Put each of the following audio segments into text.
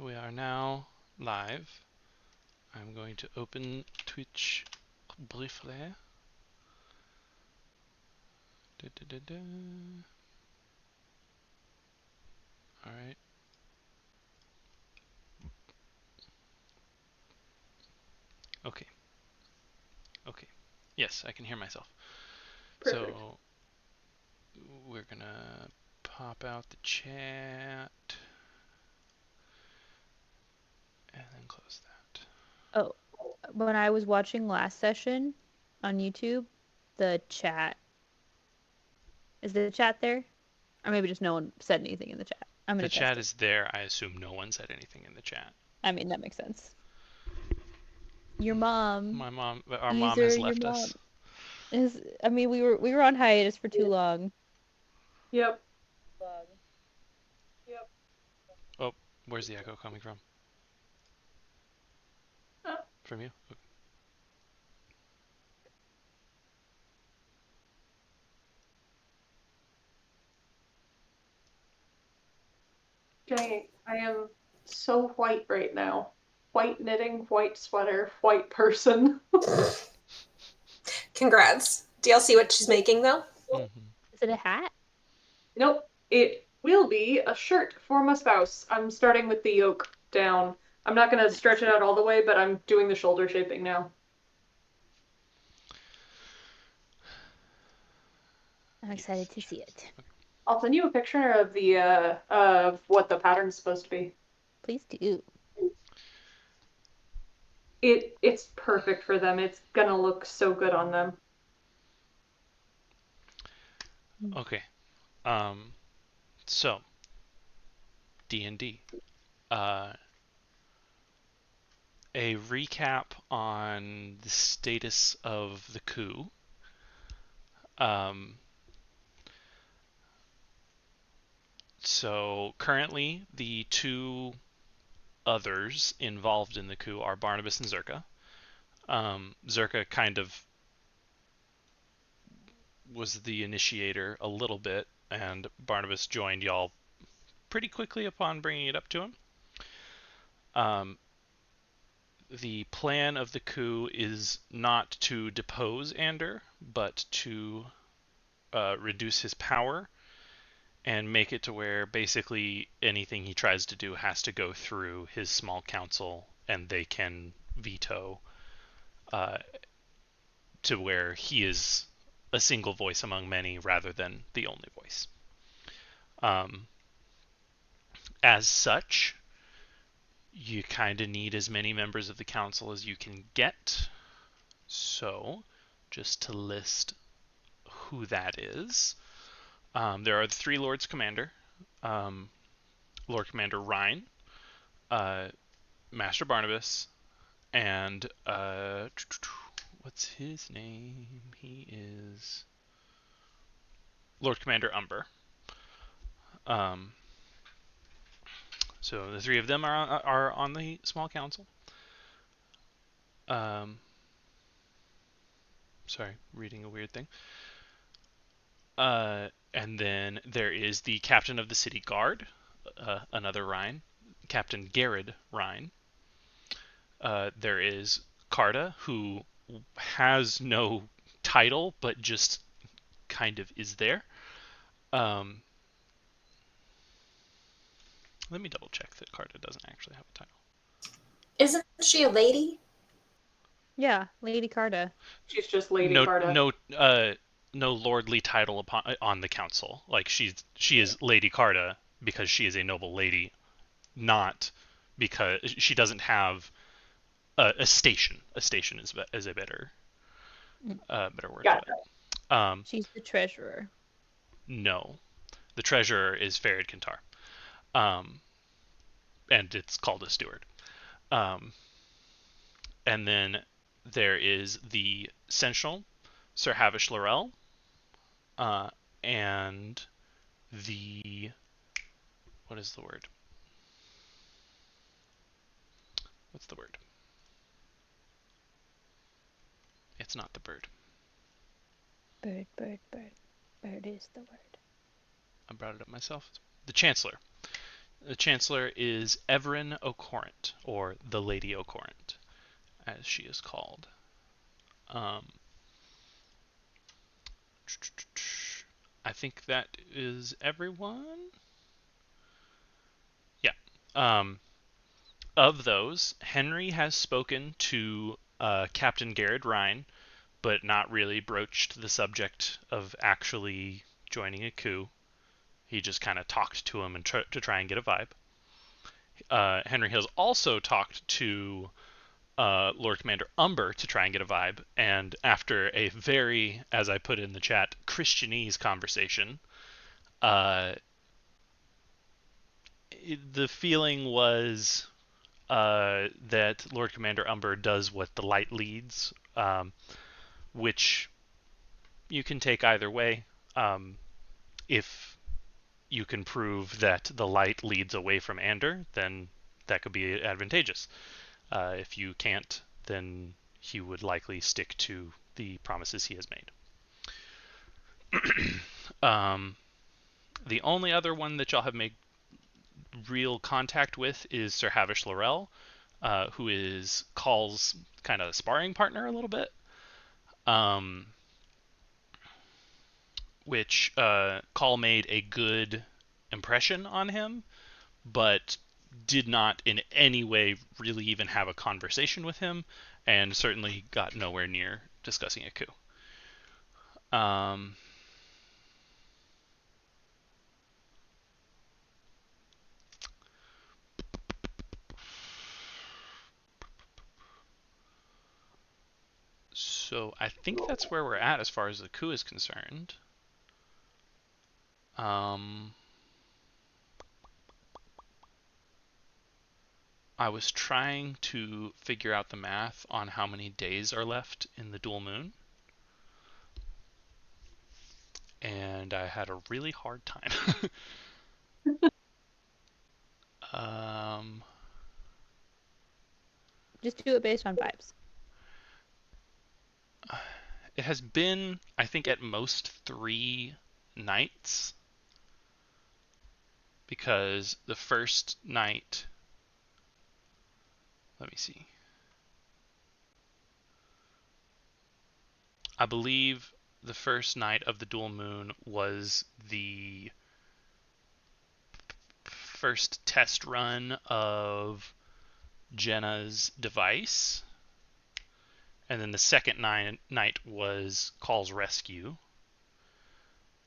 We are now live. I'm going to open Twitch briefly. All right. Okay. Okay. Yes, I can hear myself. Perfect. So we're gonna pop out the chat and then close that. Oh, when I was watching last session on YouTube, the chat. Is the chat there? Or maybe just no one said anything in the chat. I'm The gonna test chat it. is there. I assume no one said anything in the chat. I mean, that makes sense. Your mom. Our mom User, has your left mom us. is. I mean, we were on hiatus for too long. Yep. Oh, where's the echo coming from? From you? Jenny, I am so white right now. White knitting, white sweater, white person. Congrats. Do y'all see what she's making though? Mm-hmm. Is it a hat? Nope, it will be a shirt for my spouse. I'm starting with the yoke down. I'm not going to stretch it out all the way, but I'm doing the shoulder shaping now. I'm excited to see it. I'll send you a picture of the of what the pattern's supposed to be. Please do. It's perfect for them. It's gonna look so good on them. Okay. So D&D. A recap on the status of the coup. So currently, the two others involved in the coup are Barnabas and Zerka. Zerka kind of was the initiator a little bit, and Barnabas joined y'all pretty quickly upon bringing it up to him. The plan of the coup is not to depose Ander, but to reduce his power and make it to where basically anything he tries to do has to go through his small council, and they can veto to where he is a single voice among many rather than the only voice. As such, you kind of need as many members of the council as you can get. So, just to list who that is, there are the three Lords Commander, Lord Commander Ryan, Master Barnabas, and what's his name? He is Lord Commander Umber. So the three of them are on the small council. Sorry, reading a weird thing. And then there is the captain of the city guard, another Rhine, Captain Garrett Rhine. There is Carta, who has no title but just kind of is there. Let me double check that Carta doesn't actually have a title. Isn't she a lady? Yeah, Lady Carta. She's just Lady Carta. No lordly title on the council. Like she is Lady Carta because she is a noble lady, not because she doesn't have a station. A station is a better word Got for it. She's the treasurer. No, the treasurer is Farid Kantar, and it's called a steward. And then there is the Sensual, Sir Havish Laurel, and the what is the word? What's the word? It's not the bird. Bird, bird, bird. Bird is the word. I brought it up myself. The Chancellor. The Chancellor is Everin O'Corrent, or the Lady O'Corrent, as she is called. Um, I think that is everyone. Yeah. Of those, Henry has spoken to Captain Garrett Rhine, but not really broached the subject of actually joining a coup. He just kind of talked to him and to try and get a vibe. Henry has also talked to Lord Commander Umber to try and get a vibe, and after a very, as I put in the chat, Christianese conversation, uh, the feeling was that Lord Commander Umber does what the light leads, which you can take either way. If you can prove that the light leads away from Ander, then that could be advantageous. If you can't, then he would likely stick to the promises he has made. The only other one that y'all have made real contact with is Sir Havish Laurel, who is Call's kind of sparring partner a little bit, which Call made a good impression on him, but did not in any way really even have a conversation with him, and certainly got nowhere near discussing a coup. So I think that's where we're at as far as the coup is concerned. I was trying to figure out the math on how many days are left in the dual moon, and I had a really hard time. Just do it based on vibes. It has been, I think, at most 3 nights, because the first night, let me see, I believe the first night of the dual moon was the first test run of Jenna's device, and then the second night was Call's rescue,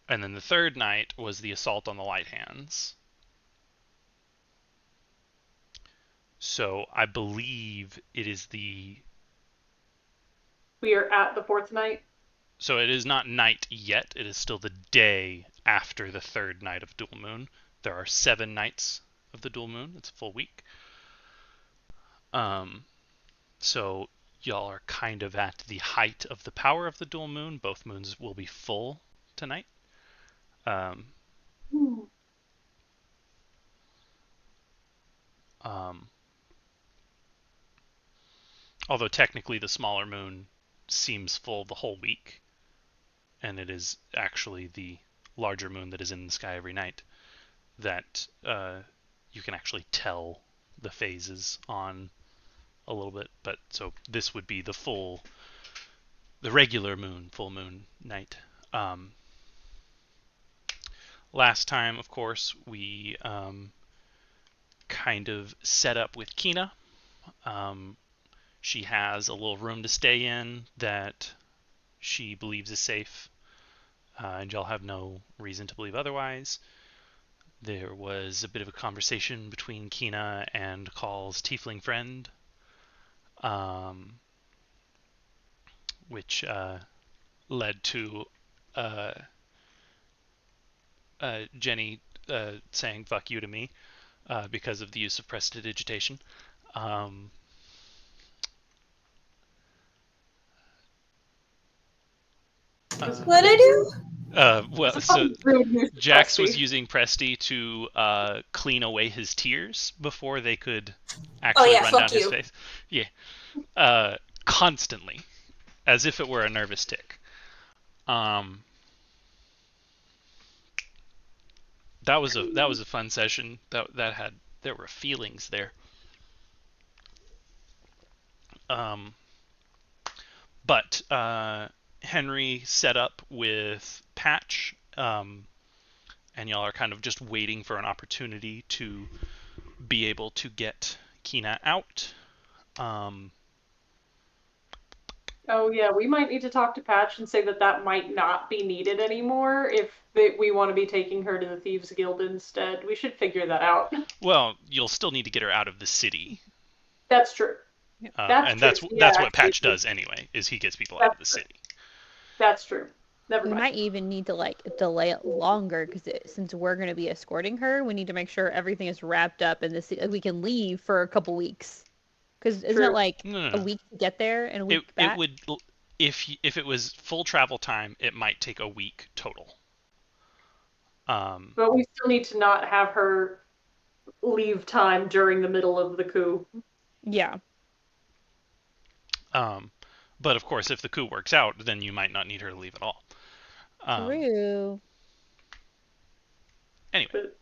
and then the third night was the assault on the light hands. So I believe it is we are at the 4th night. So it is not night yet. It is still the day after the third night of dual moon. There are 7 nights of the dual moon. It's a full week. So y'all are kind of at the height of the power of the dual moon. Both moons will be full tonight. Although technically the smaller moon seems full the whole week, and it is actually the larger moon that is in the sky every night that you can actually tell the phases on a little bit. But so this would be the regular moon, full moon night. Last time, of course, we kind of set up with Kina. She has a little room to stay in that she believes is safe, and y'all have no reason to believe otherwise. There was a bit of a conversation between Kina and Call's tiefling friend, which led to Jenny saying "fuck you" to me because of the use of prestidigitation. What'd I do? Well, so Jax was using Presti to clean away his tears before they could actually run down his face. Yeah, constantly, as if it were a nervous tick. That was a fun session. There were feelings there. But Henry set up with Patch, and y'all are kind of just waiting for an opportunity to be able to get Kina out. Oh yeah, we might need to talk to Patch and say that might not be needed anymore if we want to be taking her to the Thieves Guild instead. We should figure that out. Well, you'll still need to get her out of the city. That's true. That's And true. that's what actually, Patch does anyway, is he gets people out of the true. city. That's true. Never We mind. might even need to like delay it longer because since we're going to be escorting her, we need to make sure everything is wrapped up and we can leave for a couple weeks. Because isn't it True. like No. a week to get there and a week It back? would, if it was full travel time, it might take a week total. But we still need to not have her leave time during the middle of the coup. Yeah. But of course, if the coup works out, then you might not need her to leave at all. True. Anyway. But...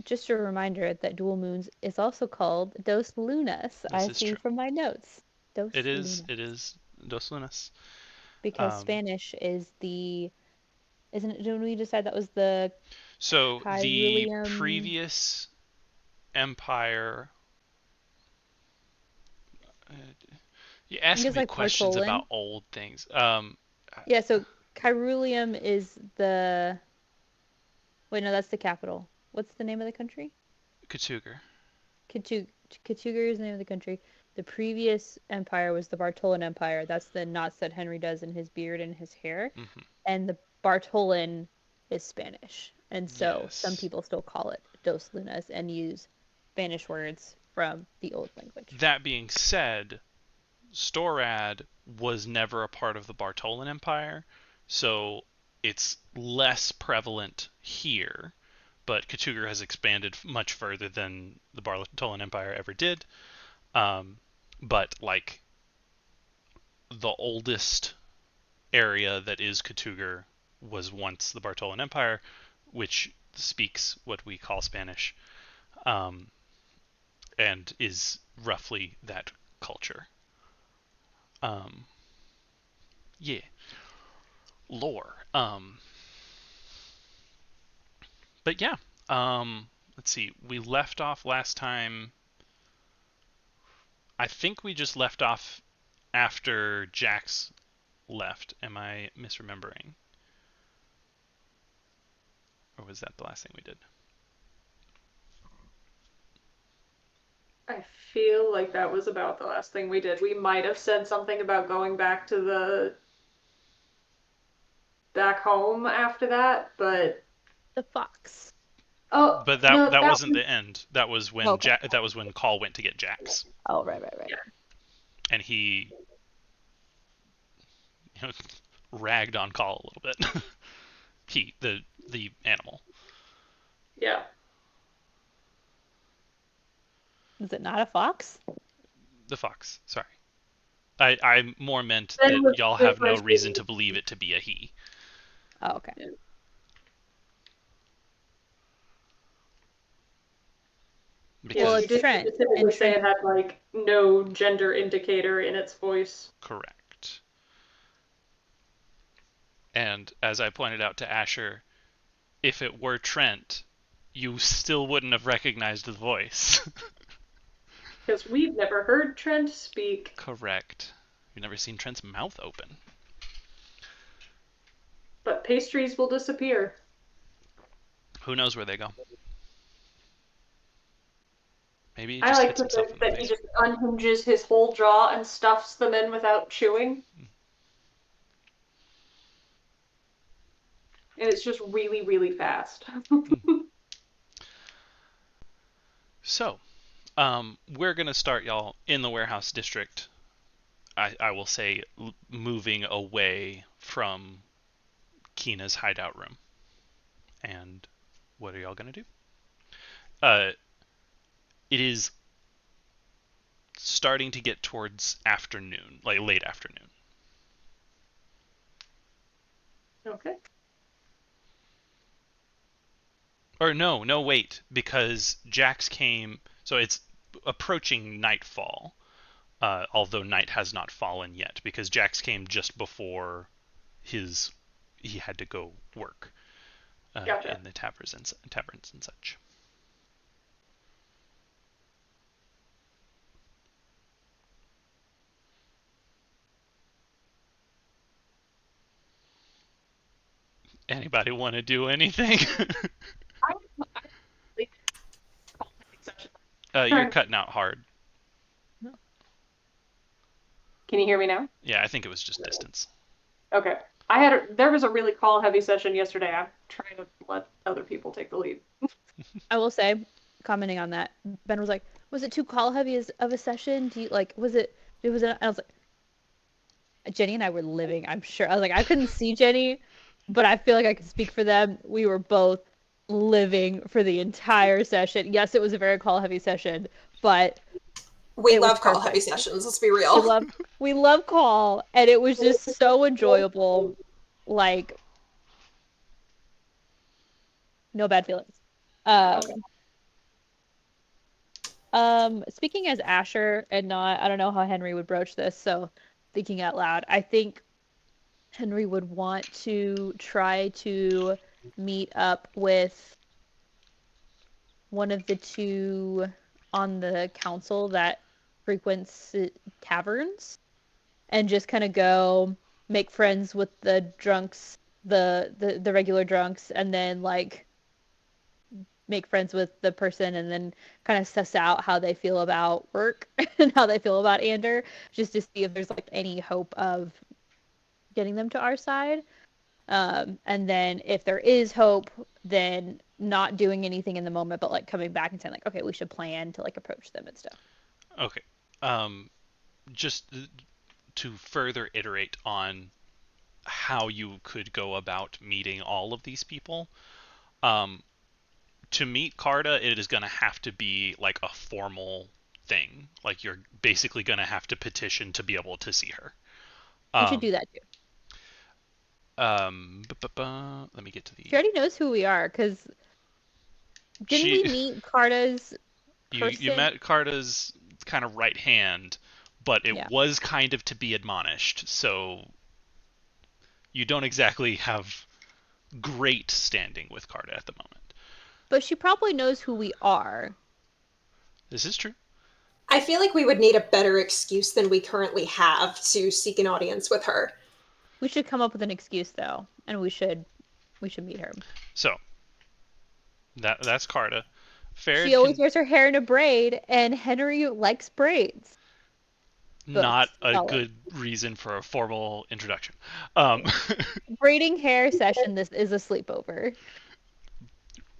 Just a reminder that dual moons is also called Dos Lunas. I see true. from my notes. It is Dos Lunas. Because Spanish is isn't it, didn't we decide that was the So Kyrillium? The previous empire. You ask me like questions Bartolin. about old things. Yeah, so Kyrillium is the. Wait, no, that's the capital. What's the name of the country? Katugar. Katugar is the name of the country. The previous empire was the Bartolin Empire. That's the knots that Henry does in his beard and his hair. Mm-hmm. And the Bartolin is Spanish. And so Yes. some people still call it Dos Lunas and use Spanish words from the old language. That being said, Storad was never a part of the Bartolin Empire, so it's less prevalent here. But Katugar has expanded much further than the Bartolin Empire ever did. But like the oldest area that is Katugar was once the Bartolin Empire, which speaks what we call Spanish, and is roughly that culture. Yeah. Lore. But yeah. Let's see. We left off last time. I think we just left off after Jax left. Am I misremembering? Or was that the last thing we did? I feel like that was about the last thing we did. We might have said something about going back to the back home after that, but The fox. oh, But no, that wasn't the end. That was when Okay. that was when Call went to get Jax, Oh, right. Yeah. and he ragged on Call a little bit. He the animal. Yeah. Is it not a fox? The fox. Sorry. I more meant Then that y'all have no with reason to believe it to be a he. Oh, okay. Yeah. Because Well, you it's did Trent, specifically and say it Trent- had like no gender indicator in its voice. correct. And as I pointed out to Asher, if it were Trent, you still wouldn't have recognized the voice. Because we've never heard Trent speak. Correct. You've never seen Trent's mouth open. But pastries will disappear. Who knows where they go? Maybe he I just like hits to himself think in the that he face. just unhinges his whole jaw and stuffs them in without chewing. And it's just really, really fast. So, we're going to start, y'all, in the warehouse district. I will say moving away from Kina's hideout room. And what are y'all going to do? It is starting to get towards afternoon, like late afternoon. Okay. Or no, wait, because Jax came. So it's approaching nightfall, although night has not fallen yet, because Jax came just before his he had to go work Gotcha. in the taverns and such. Anybody want to do anything? I leave session. You're cutting out hard. Can you hear me now? Yeah, I think it was just distance. Okay. There was a really call heavy session yesterday. I'm trying to let other people take the lead. I will say, commenting on that, Ben was like, "Was it too call heavy of a session? Do you like? Was it? It was." And I was like, Jenny and I were living. I'm sure. I was like, I couldn't see Jenny, but I feel like I could speak for them. We were both living for the entire session. Yes, it was a very call heavy session, but We it was love call heavy perfect. sessions, let's be We real. love call, and it was just so enjoyable. Like, no bad feelings. Speaking as Asher and not, I don't know how Henry would broach this, so thinking out loud, I think Henry would want to try to meet up with one of the two on the council that frequents taverns and just kind of go make friends with the drunks, the regular drunks, and then like make friends with the person and then kind of suss out how they feel about work and how they feel about Ander, just to see if there's like any hope of getting them to our side. And then if there is hope, then not doing anything in the moment, but like coming back and saying like, okay, we should plan to like approach them and stuff. Okay. Just to further iterate on how you could go about meeting all of these people. Um, to meet Carta, it is going to have to be like a formal thing. Like you're basically going to have to petition to be able to see her. We should do that too. Let me get to the. She already knows who we are because didn't we meet Carta's person? You met Carta's kind of right hand, but it was kind of to be admonished, so you don't exactly have great standing with Carta at the moment. But she probably knows who we are. This is true. I feel like we would need a better excuse than we currently have to seek an audience with her. We should come up with an excuse though, and we should meet her. So that's Carta. She always wears her hair in a braid, and Henry likes braids. Not a good reason for a formal introduction. Braiding hair session. This is a sleepover.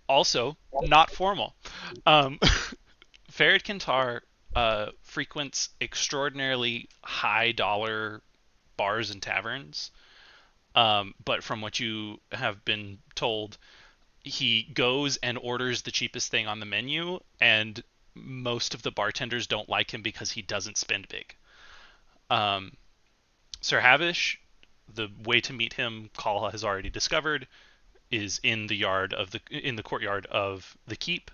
Also, not formal. Farid Kintar frequents extraordinarily high dollar bars and taverns. But from what you have been told, he goes and orders the cheapest thing on the menu, and most of the bartenders don't like him because he doesn't spend big. Sir Havish, the way to meet him, Call has already discovered, is in the courtyard of the keep,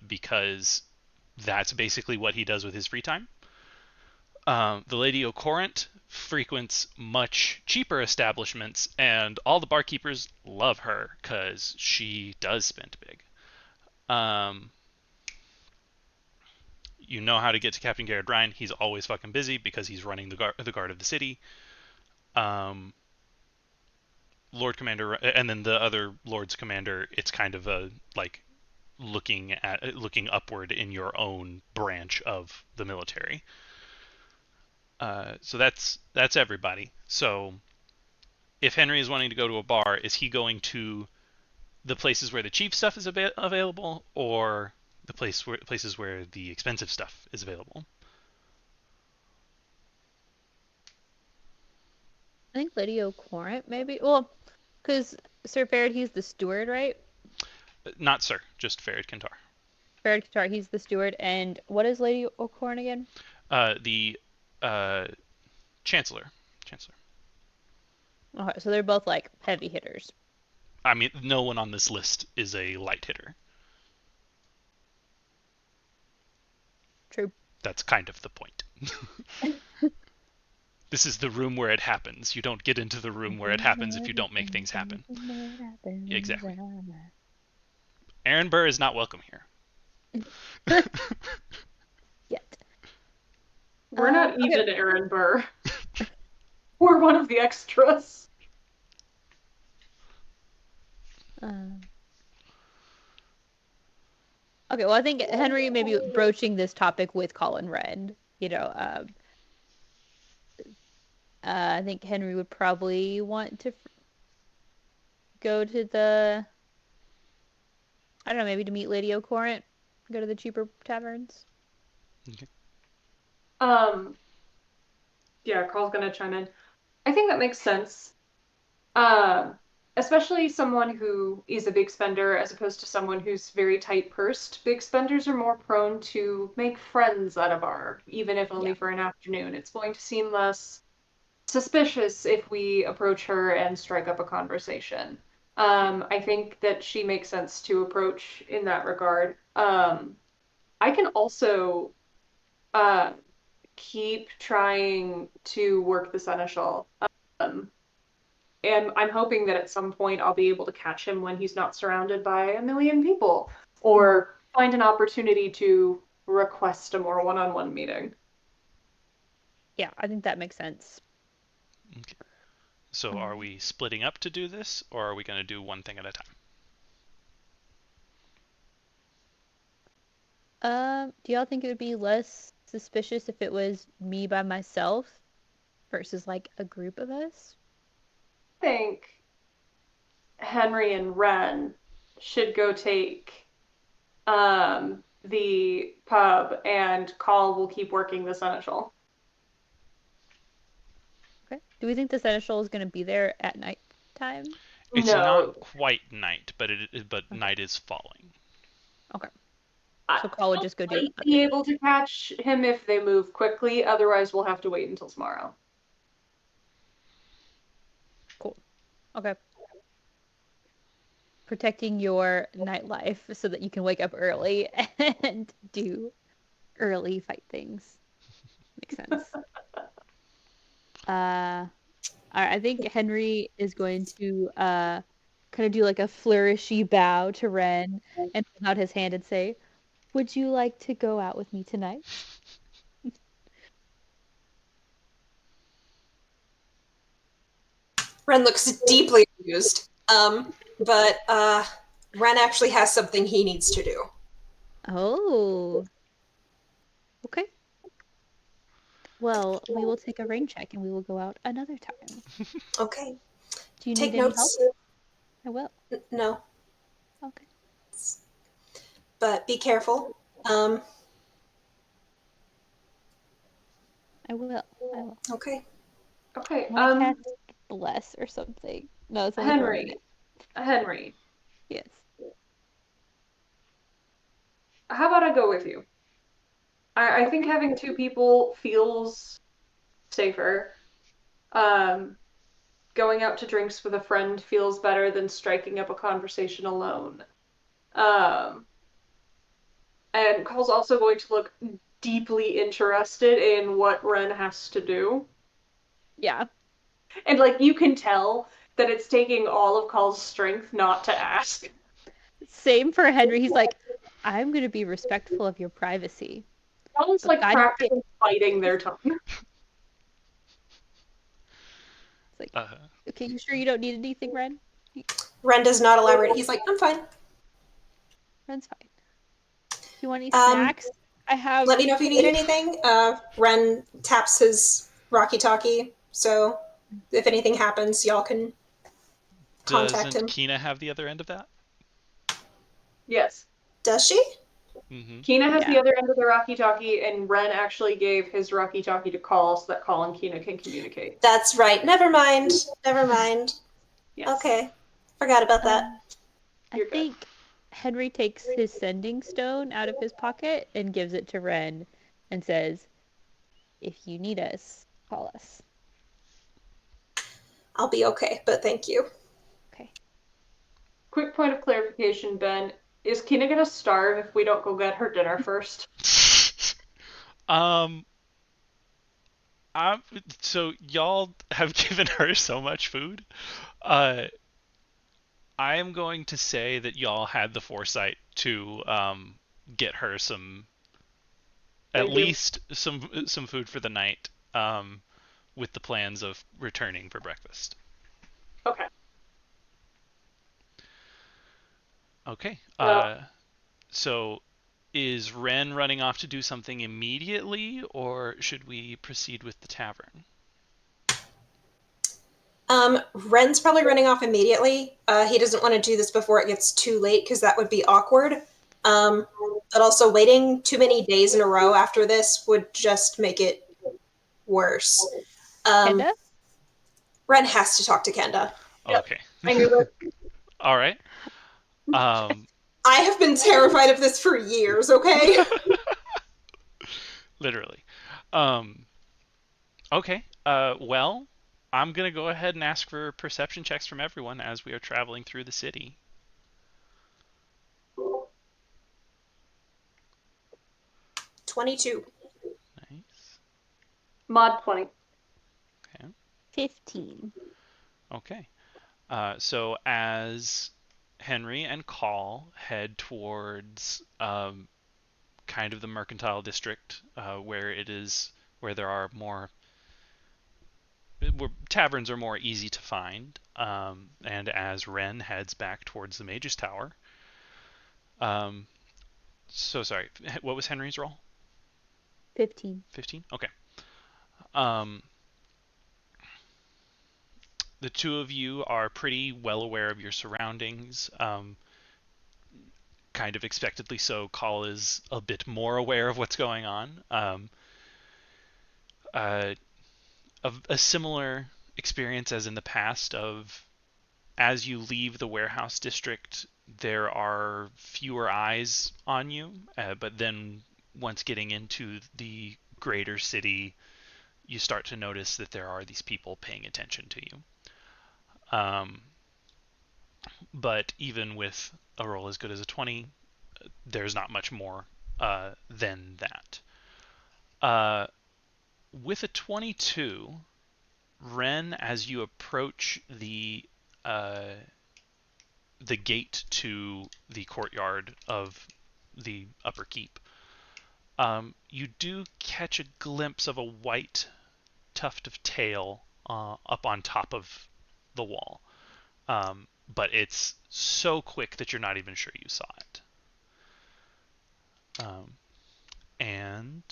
because that's basically what he does with his free time. The Lady O'Corrent frequents much cheaper establishments, and all the barkeepers love her because she does spend big. You know how to get to Captain Garrett Ryan. He's always fucking busy because he's running the guard of the city. Lord Commander, and then the other Lord's Commander. It's kind of a like looking upward in your own branch of the military. So that's everybody. So if Henry is wanting to go to a bar, is he going to the places where the cheap stuff is available, or the places where the expensive stuff is available? I think Lady O'Corrent, maybe. Well, because Sir Farid, he's the steward, right? Not Sir, just Farid Kintar. Farid Kintar, he's the steward. And what is Lady O'Corrent again? The Chancellor. Okay, so they're both like heavy hitters. I mean, no one on this list is a light hitter. True. That's kind of the point. This is the room where it happens. You don't get into the room where it happens if you don't make things happen. Exactly. Aaron Burr is not welcome here. Yet. We're not okay. even Aaron Burr. We're one of the extras. Okay, well, I think Henry maybe broaching this topic with Colin Wren. I think Henry would probably want to go to the, I don't know, maybe to meet Lady O'Corrent, go to the cheaper taverns. Okay. Yeah, Carl's gonna chime in. I think that makes sense. Especially someone who is a big spender as opposed to someone who's very tight pursed. Big spenders are more prone to make friends at a bar, even if only for an afternoon. It's going to seem less suspicious if we approach her and strike up a conversation. I think that she makes sense to approach in that regard. I can also uh, keep trying to work the seneschal. And I'm hoping that at some point I'll be able to catch him when he's not surrounded by a million people, or find an opportunity to request a more one-on-one meeting. Yeah, I think that makes sense. Okay. So are we splitting up to do this, or are we going to do one thing at a time? Do y'all think it would be less suspicious if it was me by myself versus like a group of us? I think Henry and Ren should go take the pub, and Call will keep working the seneschal. Okay. Do we think the seneschal is going to be there at night time? It's No. not quite night, but night is falling. Okay. So Call would just go do Might other be able to catch him if they move quickly. Otherwise, we'll have to wait until tomorrow. Cool. Okay. Protecting your nightlife so that you can wake up early and do early fight things. Makes sense. I think Henry is going to kind of do like a flourishy bow to Ren and hold out his hand and say, "Would you like to go out with me tonight?" Ren looks deeply amused. But Ren actually has something he needs to do. Oh. Okay. Well, we will take a rain check and we will go out another time. Okay. Do you Take need any help? notes. I will. No, Okay. but be careful. I will. Okay. Okay. I want to cast Bless or something. No, it's only for a minute. Henry, Yes. how about I go with you? I think having two people feels safer. Going out to drinks with a friend feels better than striking up a conversation alone. Um, and Cole's also going to look deeply interested in what Ren has to do. Yeah. And like you can tell that it's taking all of Cole's strength not to ask. Same for Henry. He's like, I'm going to be respectful of your privacy. Cole's But like practically biting their tongue. It's like, okay, you sure you don't need anything, Ren? Ren does not elaborate. He's like, I'm fine. Ren's fine. You want any snacks? I have. Let me know if you need anything. Ren taps his Rocky Talkie, so if anything happens, y'all can contact Doesn't him. Kina have the other end of that? Yes. Does she? Mm-hmm. Kina has the other end of the Rocky Talkie, and Ren actually gave his Rocky Talkie to Call so that Call and Kina can communicate. That's right. Never mind. Yes. Okay. Forgot about that. I think Henry takes his sending stone out of his pocket and gives it to Ren and says, if you need us, call us. I'll be okay, but thank you. Okay. Quick point of clarification, Ben. Is Kina gonna starve if we don't go get her dinner first? um, I'm, so y'all have given her so much food. Uh, I am going to say that y'all had the foresight to get her at Thank you. least some food for the night, with the plans of returning for breakfast. Okay. Okay. Well, So is Ren running off to do something immediately, or should we proceed with the tavern? Ren's probably running off immediately. He doesn't want to do this before it gets too late because that would be awkward. Um, but also, waiting too many days in a row after this would just make it worse. Um, Kenda? Ren has to talk to Kenda. yep. Okay. I knew it. All right. Um, I have been terrified of this for years, okay? literally. Um, okay. Well, I'm gonna go ahead and ask for perception checks from everyone as we are traveling through the city. 22. Nice. Mod 20. Okay. 15. Okay. So as Henry and Call head towards kind of the mercantile district, where there are more where taverns are more easy to find, and as Ren heads back towards the Mage's Tower. So sorry, what was Henry's roll? 15. 15. Okay. Um, the two of you are pretty well aware of your surroundings. Kind of expectedly so, Call is a bit more aware of what's going on. Uh, a similar experience as in the past of as you leave the warehouse district, there are fewer eyes on you, but then once getting into the greater city, you start to notice that there are these people paying attention to you. But even with a roll as good as a 20, there's not much more than that. Uh, with a 22, Ren, as you approach uh, the gate to the courtyard of the upper keep, you do catch a glimpse of a white tuft of tail up on top of the wall. But it's so quick that you're not even sure you saw it. And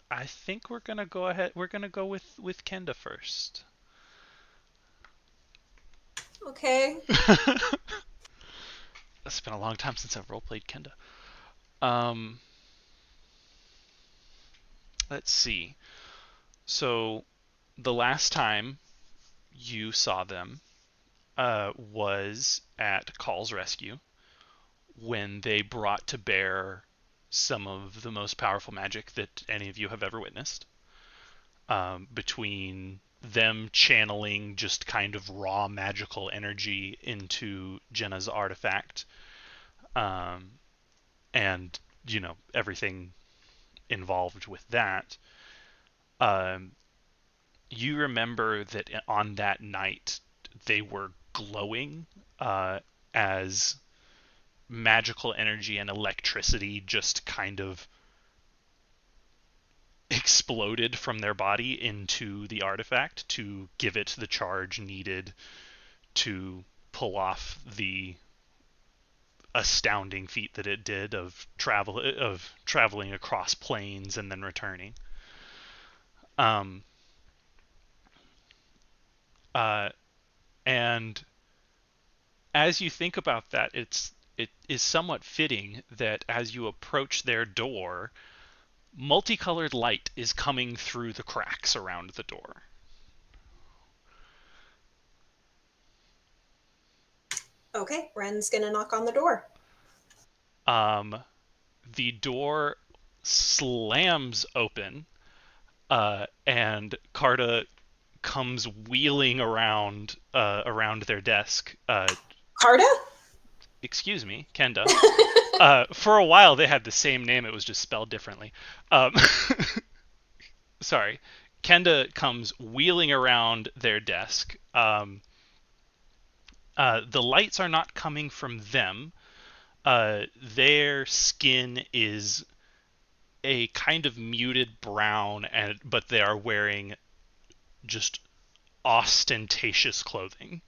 I think we're gonna go ahead. We're gonna go with Kenda first. Okay. It's been a long time since I've roleplayed Kenda. Um, let's see. So the last time you saw them was at Call's rescue when they brought to bear some of the most powerful magic that any of you have ever witnessed. Between them channeling just kind of raw magical energy into Jenna's artifact, um, and everything involved with that. Um, you remember that on that night they were glowing as magical energy and electricity just kind of exploded from their body into the artifact to give it the charge needed to pull off the astounding feat that it did of traveling across planes and then returning. Um, uh, and as you think about that, it is somewhat fitting that as you approach their door, multicolored light is coming through the cracks around the door. Okay, Ren's gonna knock on the door. Um, the door slams open, and Carta comes wheeling around their desk. Carta? Excuse me, Kenda. For a while they had the same name, it was just spelled differently. Um, sorry. Kenda comes wheeling around their desk. The lights are not coming from them. Their skin is a kind of muted brown, but they are wearing just ostentatious clothing.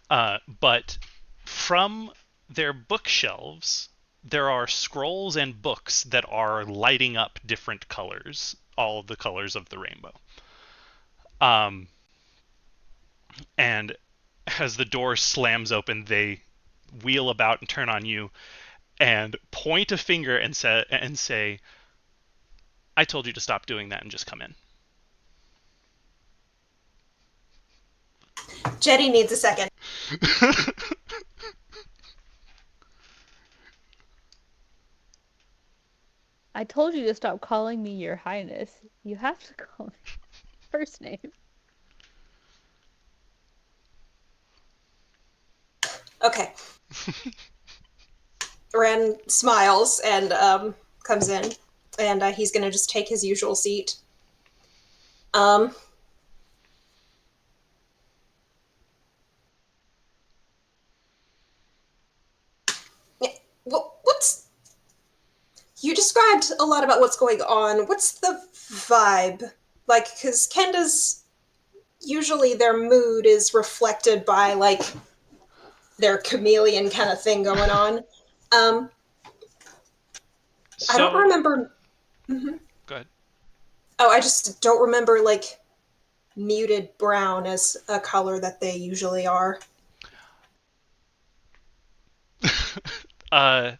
But from their bookshelves, there are scrolls and books that are lighting up different colors, all the colors of the rainbow. Um, and as the door slams open, they wheel about and turn on you and point a finger and say, "I told you to stop doing that and just come in." Jetty needs a second. I told you to stop calling me Your Highness. You have to call me first name. Okay. Ren smiles and comes in, and he's going to just take his usual seat. Yeah, what's... You described a lot about what's going on. What's the vibe? Like, because Kenda's... Usually their mood is reflected by, like, their chameleon kind of thing going on. I don't So, remember... Mm-hmm. go ahead. Oh, I just don't remember, like, muted brown as a color that they usually are. uh,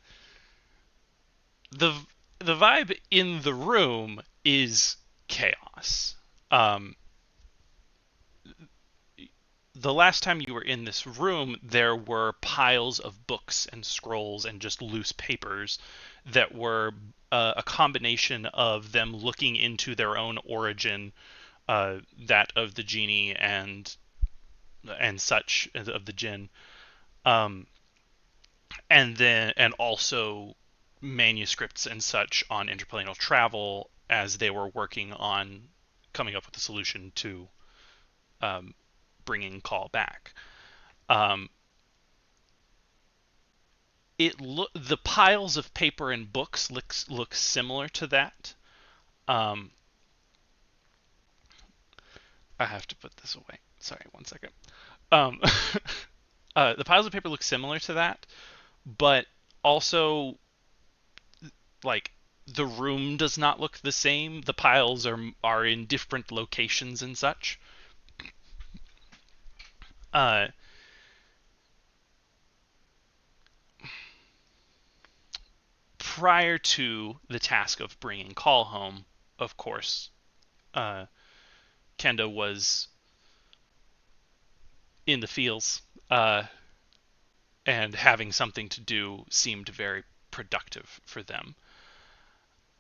the the vibe in the room is chaos. Um, the last time you were in this room, there were piles of books and scrolls and just loose papers that were a combination of them looking into their own origin, that of the genie and such of the jinn, um, and also manuscripts and such on interplanar travel as they were working on coming up with a solution to bringing Call back. Um, the piles of paper and books look similar to that. Um, I have to put this away. Sorry, 1 second. Um, the piles of paper look similar to that, but also like the room does not look the same. The piles are in different locations and such. Uh, Prior to the task of bringing Call home, of course, uh, Kenda was in the fields, and having something to do seemed very productive for them.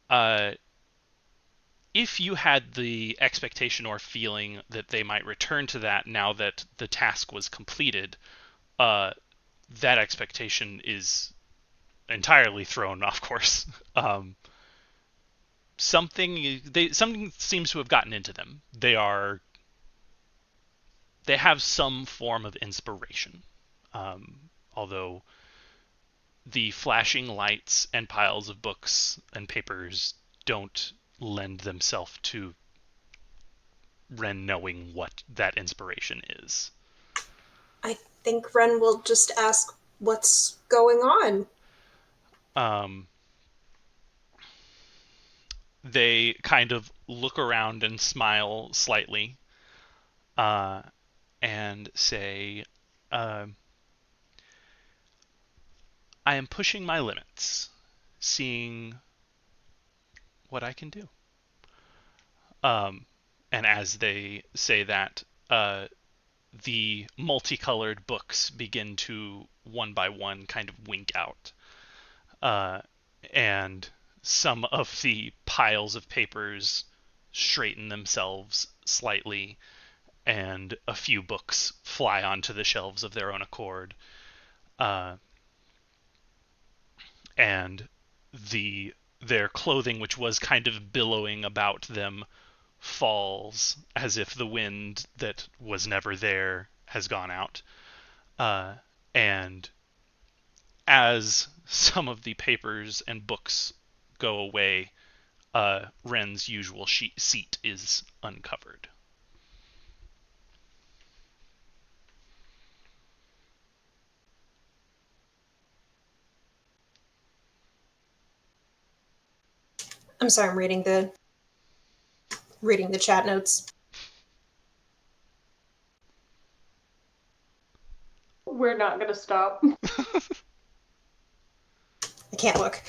Uh, if you had the expectation or feeling that they might return to that now that the task was completed, that expectation is entirely thrown off course. Something seems to have gotten into them. They have some form of inspiration, although the flashing lights and piles of books and papers don't lend themselves to Ren knowing what that inspiration is. I think Ren will just ask what's going on. They kind of look around and smile slightly, and say, I am pushing my limits, seeing what I can do. And as they say that, the multicolored books begin to, one by one, kind of wink out. And some of the piles of papers straighten themselves slightly, and a few books fly onto the shelves of their own accord. And their clothing, which was kind of billowing about them, falls as if the wind that was never there has gone out. And as some of the papers and books go away, Ren's usual seat is uncovered. I'm sorry, I'm reading the chat notes. We're not going to stop. I can't look.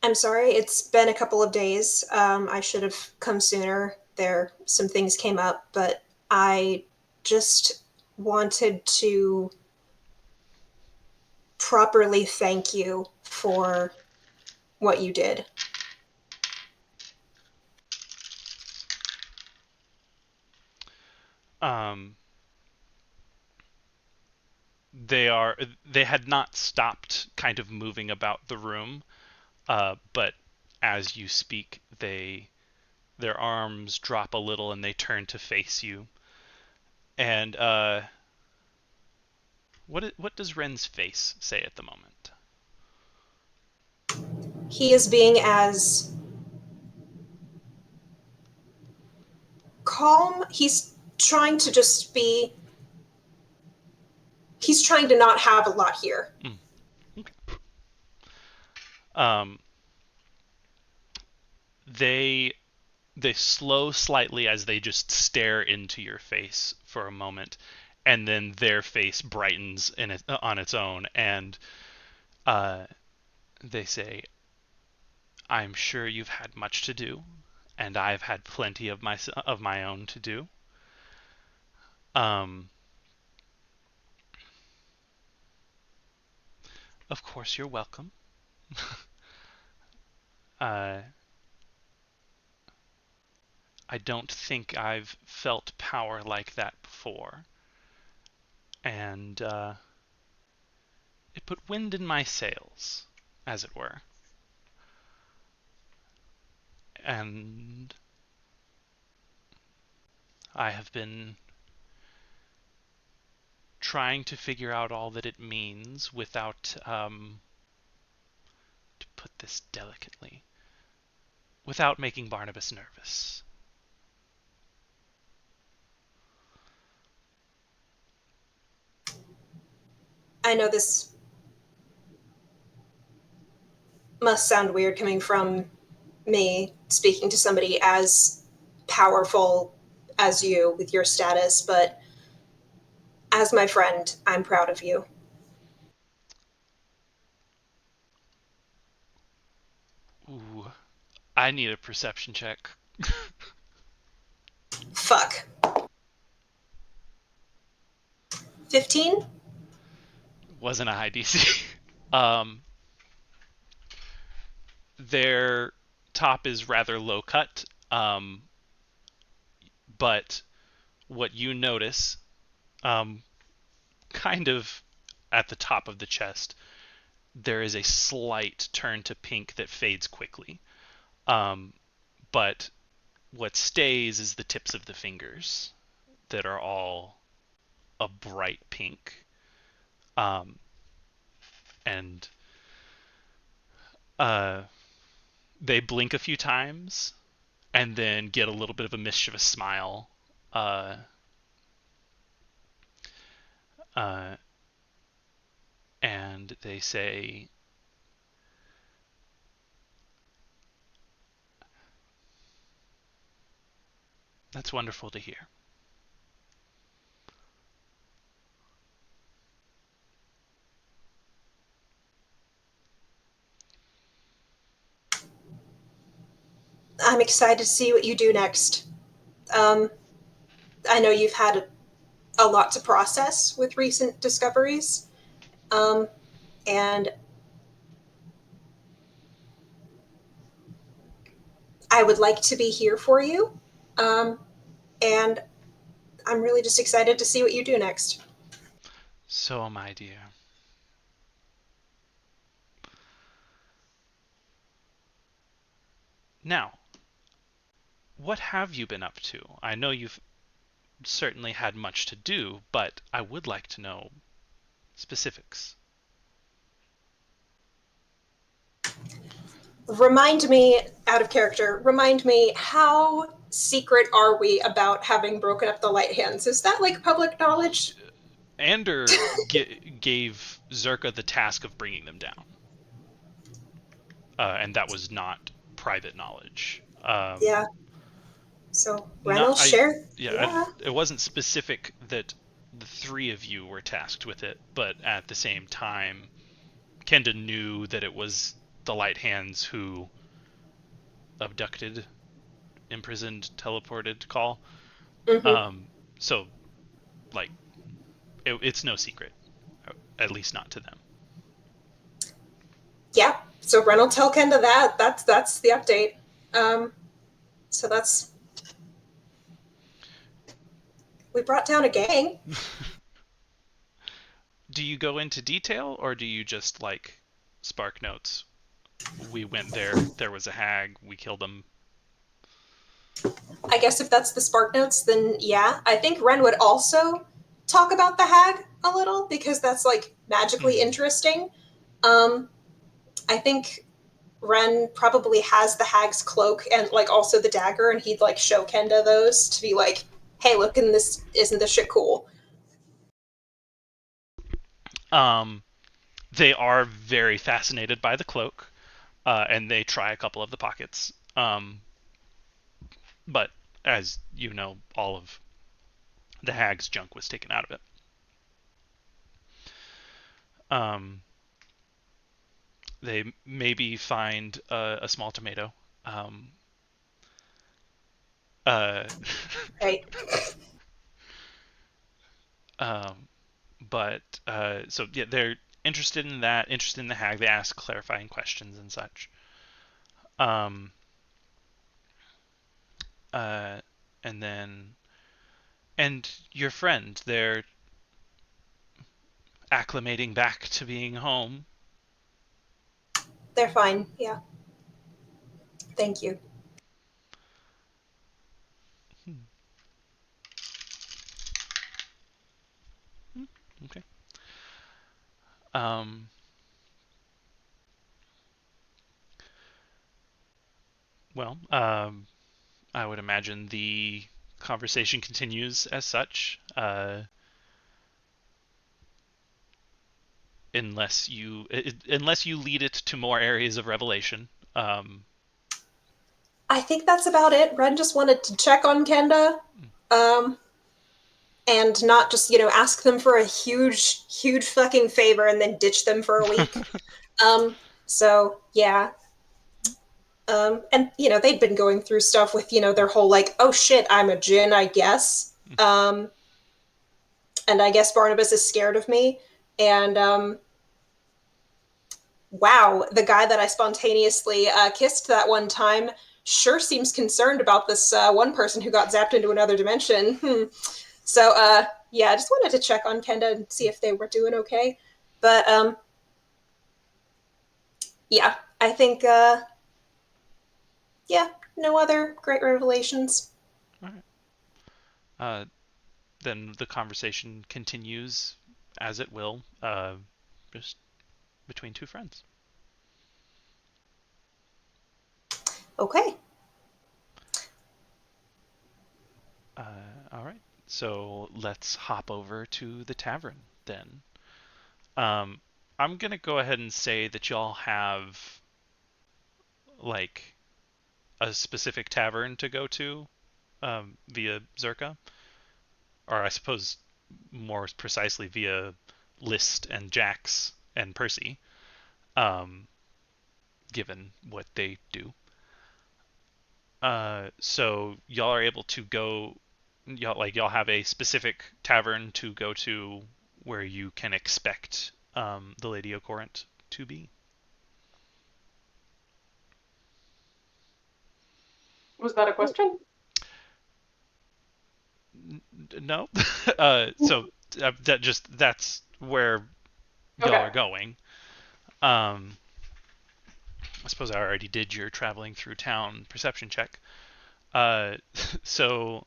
I'm sorry, it's been a couple of days. I should have come sooner. Some things came up, but I just wanted to properly thank you for what you did. Um, they had not stopped kind of moving about the room, but as you speak, their arms drop a little and they turn to face you. And what does Ren's face say at the moment? He is being as calm. He's trying to just be. He's trying to not have a lot here. Okay. They slow slightly as they just stare into your face for a moment, and then their face brightens on its own, and they say, "I'm sure you've had much to do, and I've had plenty of my own to do. Um, of course you're welcome. uh, I don't think I've felt power like that before, and it put wind in my sails, as it were. And I have been trying to figure out all that it means without, to put this delicately, without making Barnabas nervous." I know this must sound weird coming from me speaking to somebody as powerful as you with your status, but as my friend, I'm proud of you. Ooh, I need a perception check. Fuck. 15? Wasn't a high DC. um, their top is rather low cut, but what you notice, um, kind of at the top of the chest, there is a slight turn to pink that fades quickly. But what stays is the tips of the fingers that are all a bright pink. And uh, they blink a few times and then get a little bit of a mischievous smile. Uh, uh, and they say, "That's wonderful to hear. I'm excited to see what you do next. Um, I know you've had a lot to process with recent discoveries, and I would like to be here for you. And I'm really just excited to see what you do next. So am I, dear. Now, what have you been up to? I know you've certainly had much to do, but I would like to know specifics. Remind me, out of character, remind me, how secret are we about having broken up the light hands? Is that like public knowledge? Ander gave Zerka the task of bringing them down, and that was not private knowledge. Yeah. So Not Reynolds I, share. yeah, Yeah. it wasn't specific that the three of you were tasked with it, but at the same time, Kenda knew that it was the Light Hands who abducted, imprisoned, teleported Call. Mm-hmm. So like it's no secret, at least not to them. Yeah. So Reynolds tell Kenda that. That's the update. Um, so that's we brought down a gang. Do you go into detail, or do you just like spark notes? We went there. There was a hag. We killed him. I guess if that's the spark notes, then yeah. I think Ren would also talk about the hag a little because that's like magically Mm-hmm. interesting. Um, I think Ren probably has the hag's cloak and like also the dagger, and he'd like show Kenda those to be like, "Hey, look, in this isn't this shit cool?" Um, they are very fascinated by the cloak, and they try a couple of the pockets. But as you know, all of the hag's junk was taken out of it. Um, they maybe find a small tomato. Um, uh, Right. um, but so yeah, they're interested in that, interested in the hag. They ask clarifying questions and such. Um, uh, and then and your friend, they're acclimating back to being home. They're fine. Yeah. Thank you. Hmm. Okay. Um, well, I would imagine the conversation continues as such, unless you lead it to more areas of revelation. Um, I think that's about it. Ren just wanted to check on Kenda, um, and not just ask them for a huge, huge fucking favor and then ditch them for a week. So yeah, and they'd been going through stuff with their whole like, oh shit, I'm a djinn, I guess. And I guess Barnabas is scared of me. And wow, the guy that I spontaneously kissed that one time sure seems concerned about this one person who got zapped into another dimension. So yeah, I just wanted to check on Kenda and see if they were doing okay. But yeah, I think yeah, no other great revelations. all right. Uh, then the conversation continues as it will, just between two friends. Okay. All right. So let's hop over to the tavern then. Um, I'm gonna go ahead and say that y'all have like a specific tavern to go to via Zerka, or I suppose more precisely via List and Jax and Percy, um, given what they do. So y'all are able to go. Y'all have a specific tavern to go to where you can expect the Lady of Corinth to be. Was that a question? No. So that's where y'all Okay. are going. Um, I suppose I already did your traveling through town perception check. Uh, so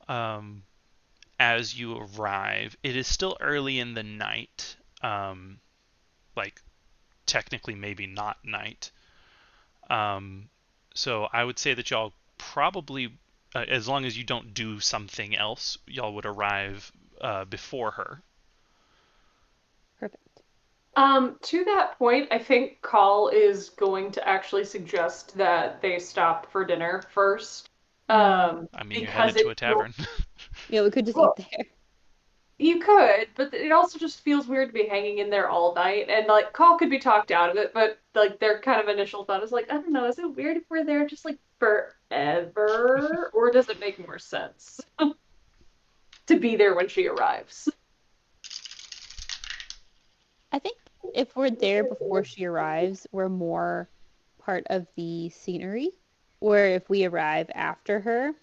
um, as you arrive, it is still early in the night. Like technically, maybe not night. Um, so I would say that y'all probably, as long as you don't do something else, y'all would arrive before her. Perfect. To that point, I think Call is going to actually suggest that they stop for dinner first. I mean, you're Because headed to a it will, tavern. Yeah, we could just eat well, there. you could, but it also just feels weird to be hanging in there all night. And like Call could be talked out of it, but like their kind of initial thought is like, I don't know, is it weird if we're there just like forever? Or does it make more sense to be there when she arrives? I think if we're there before she arrives, we're more part of the scenery. Where if we arrive after her,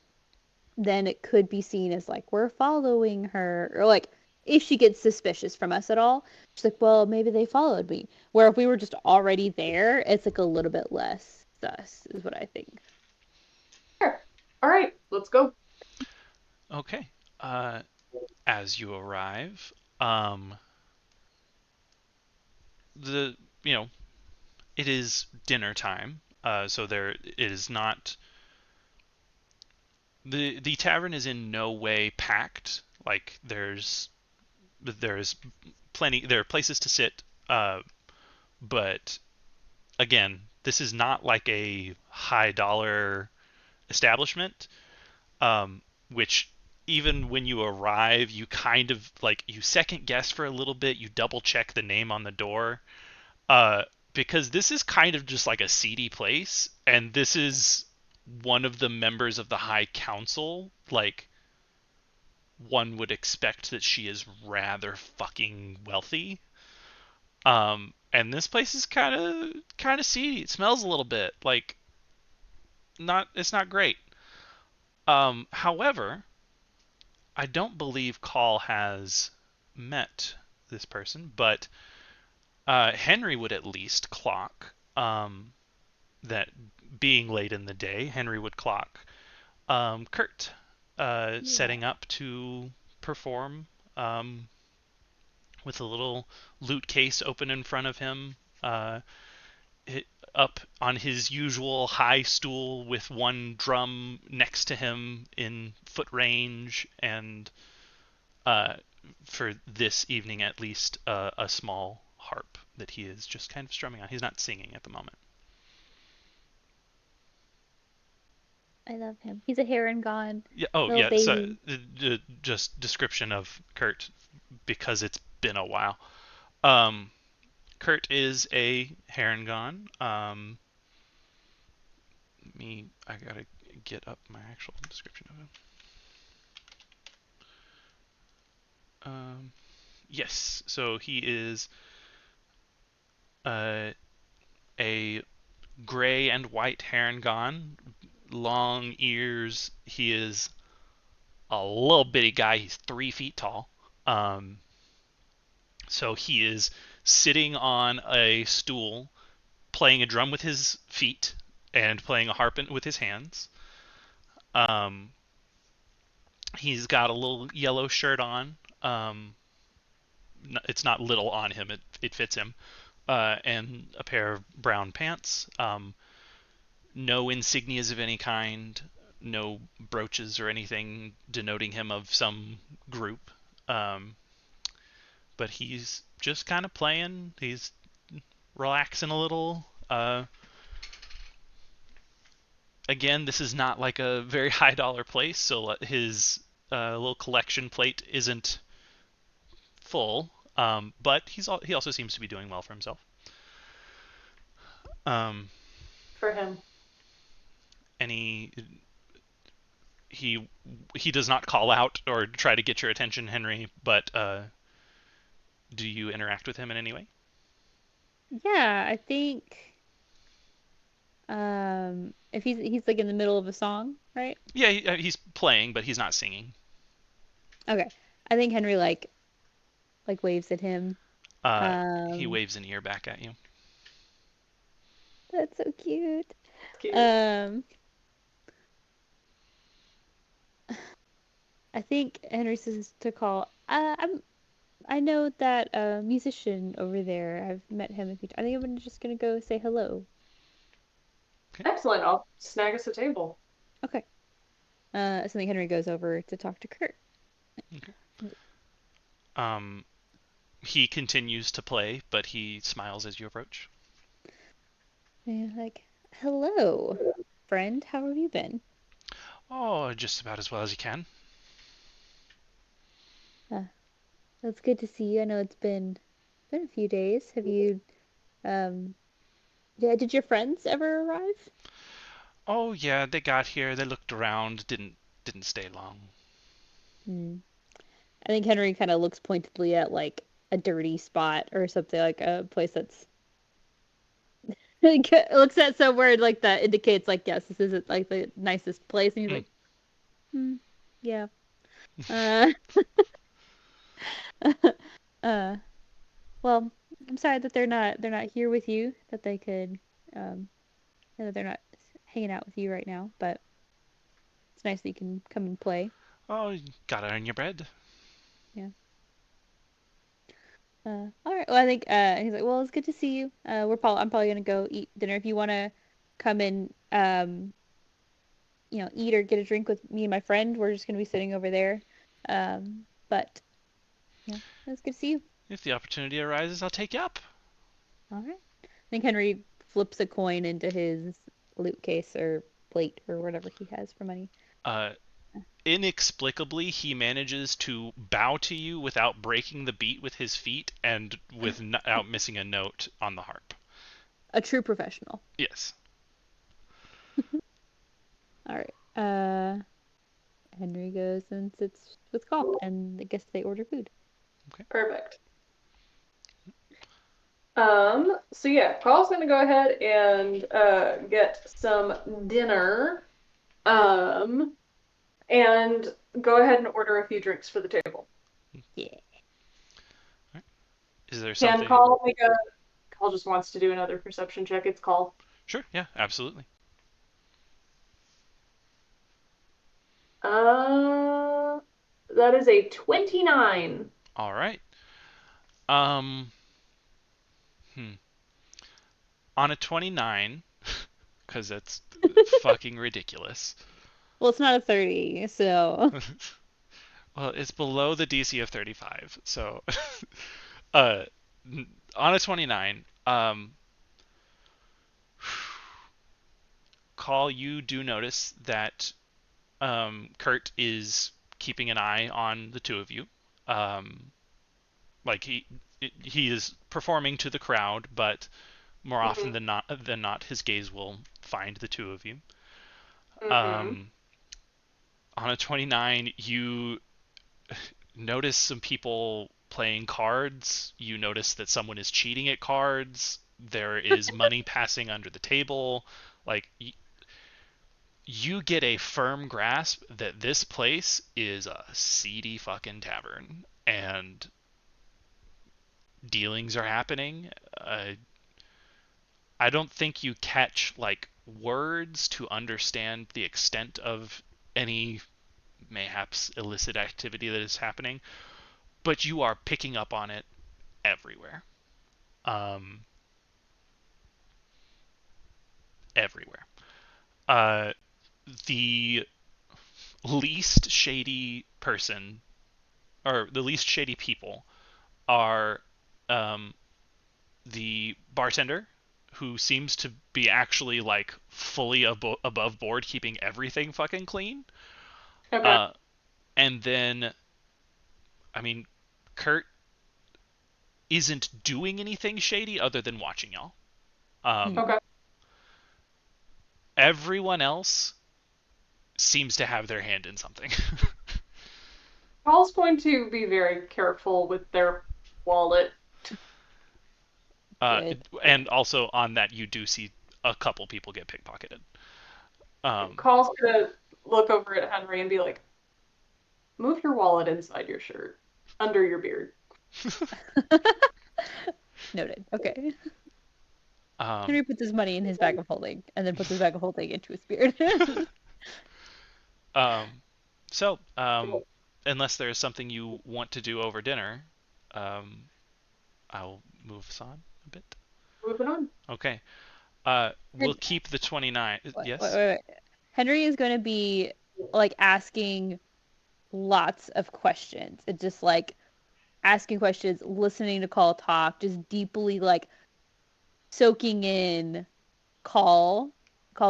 then it could be seen as like we're following her, or like if she gets suspicious from us at all, she's like, well, maybe they followed me. Where if we were just already there, it's like a little bit less sus, is what I think. Sure. All right, let's go. Okay. Uh, as you arrive, um, the you know it is dinner time. So there it is not the tavern is in no way packed. Like there's plenty there are places to sit. But again, this is not like a high dollar establishment. Which even when you arrive, you kind of like you second guess for a little bit. You double check the name on the door, uh, because this is kind of just like a seedy place, and this is one of the members of the High Council. Like one would expect that she is rather fucking wealthy. And this place is kind of seedy. It smells a little bit like not. It's not great. However, I don't believe Call has met this person, but Henry would at least clock that being late in the day, Henry would clock Kurt Yeah. setting up to perform um, with a little loot case open in front of him, uh, up on his usual high stool with one drum next to him in foot range, and uh, for this evening at least, a small harp that he is just kind of strumming on. He's not singing at the moment. I love him. He's a heron gone Yeah. Oh, little yeah. So baby. just description of Kurt because it's been a while. Um, Kurt is a Harangon. I gotta get up my actual description of him. Yes. So he is uh, a gray and white Harangon, long ears. He is a little bitty guy. He's 3 feet tall. Um, so he is sitting on a stool, playing a drum with his feet and playing a harp with his hands. Um, he's got a little yellow shirt on. It's not little on him; it fits him, and a pair of brown pants. No insignias of any kind, no brooches or anything denoting him of some group. Um, but he's just kind of playing. He's relaxing a little. Again, this is not like a very high dollar place, so his little collection plate isn't full. But he also seems to be doing well for himself. Um, For him. any he he does not call out or try to get your attention, Henry, but do you interact with him in any way? Yeah, I think if he's like in the middle of a song, right? Yeah, he's playing, but he's not singing. Okay. I think Henry like waves at him. He Um waves an ear back at you. that's so cute. Cute. Um I think Henry says to call. I know that musician over there. I've met him a few times. I think I'm just gonna go say hello. Okay. Excellent. I'll snag us a table. Okay. So then Henry goes over to talk to Kurt. Okay. Um, he continues to play, but he smiles as you approach. And like, hello, friend. How have you been? Oh, just about as well as you can. Uh, it's good to see you. I know it's been a few days. Have you yeah, did your friends ever arrive? Oh yeah, they got here. They looked around. Didn't stay long. Hmm. I think Henry kind of looks pointedly at like a dirty spot or something, like a place that's looks at somewhere like that indicates like yes, this isn't like the nicest place, and he's Mm. like, hmm, yeah. Uh, uh, well, I'm sorry that they're not here with you. That they could, um, that they're not hanging out with you right now. But it's nice that you can come and play. Oh, you gotta earn your bread. Yeah. All right. Well, I think he's like, well, it's good to see you. I'm probably gonna go eat dinner. If you wanna come and eat or get a drink with me and my friend, we're just gonna be sitting over there. But yeah, it's good to see you. If the opportunity arises, I'll take you up. All right. I think Henry flips a coin into his loot case or plate or whatever he has for money. Uh, Inexplicably, he manages to bow to you without breaking the beat with his feet and without missing a note on the harp. A true professional. Yes. All right. Henry goes and sits with Call, and I guess they order food. Perfect. So yeah, Paul's gonna go ahead and get some dinner. And go ahead and order a few drinks for the table. Yeah. Is there Can something? Call make a Call just wants to do another perception check. It's Call. Sure. Yeah. Absolutely. Uh that is a 29. All right. Um. Hmm. On a 29, because that's fucking ridiculous. Well, it's not a 30, so Well, it's below the DC of 35, so uh, on a 29, Call, you do notice that Kurt is keeping an eye on the two of you. Um, like he is performing to the crowd, but more often Mm-hmm. than not, his gaze will find the two of you. Mm-hmm. Um, on a 29, you notice some people playing cards. You notice that someone is cheating at cards. There is money passing under the table. Like you get a firm grasp that this place is a seedy fucking tavern and dealings are happening. I don't think you catch like words to understand the extent of any mayhaps illicit activity that is happening, but you are picking up on it everywhere. Um, Everywhere. Uh, the least shady person, or the least shady people, are um, the bartender, who seems to be actually like fully above board, keeping everything fucking clean. Okay. Uh, and then, I mean, Kurt isn't doing anything shady other than watching y'all. Um, hmm. Okay. Everyone else seems to have their hand in something. Paul's going to be very careful with their wallet. Good. And also on that, you do see a couple people get pickpocketed. Paul's gonna look over at Henry and be like, "Move your wallet inside your shirt, under your beard." Noted. Okay. Um, Henry puts his money in his bag of holding and then puts his bag of holding into his beard. so, unless there's something you want to do over dinner, um, I'll move us on a bit. Moving on. Okay. We'll keep the 29. Yes? Wait. Henry is going to be like asking lots of questions. It's just like asking questions, listening to Call talk, just deeply like soaking in Call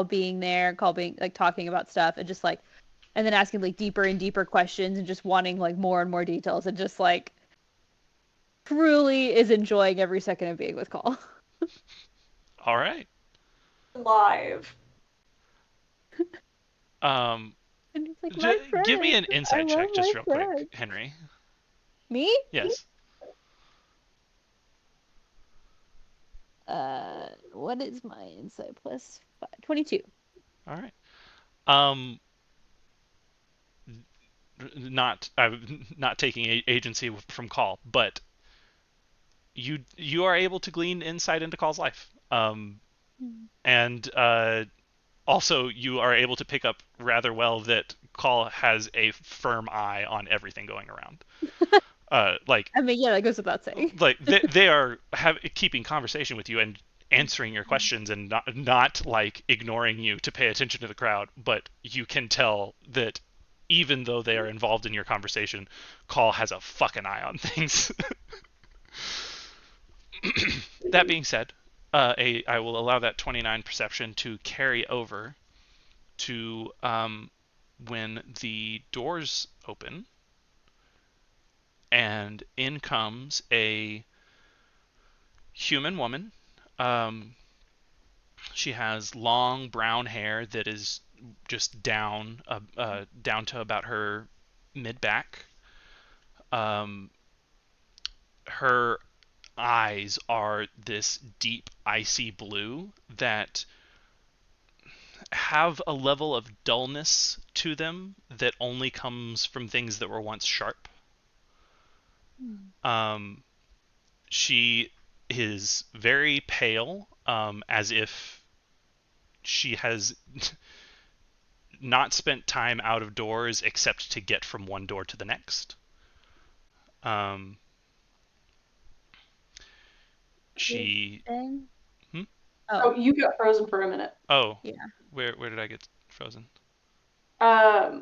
being there, Call being like talking about stuff, and just like, and then asking like deeper and deeper questions and just wanting like more and more details, and just like truly is enjoying every second of being with Call. All right. Live. And he's like, my friend. Give me an I insight love check, just my real friend. quick, Henry. Me? Yes. What is my insight plus 5? 22. All right. Not not taking agency from Call, but you are able to glean insight into Call's life. And also you are able to pick up rather well that Call has a firm eye on everything going around. Like I mean, yeah, that goes without saying. like they are keeping conversation with you and answering your questions and not like ignoring you to pay attention to the crowd, but you can tell that even though they are involved in your conversation, Call has a fucking eye on things. That being said, I will allow that 29 perception to carry over to when the doors open and in comes a human woman. She has long brown hair that is just down to about her mid back. Her eyes are this deep icy blue that have a level of dullness to them that only comes from things that were once sharp. She is very pale, as if she has not spent time out of doors except to get from one door to the next. She. Hmm? Oh, you got frozen for a minute. Oh. Yeah. Where did I get frozen? Her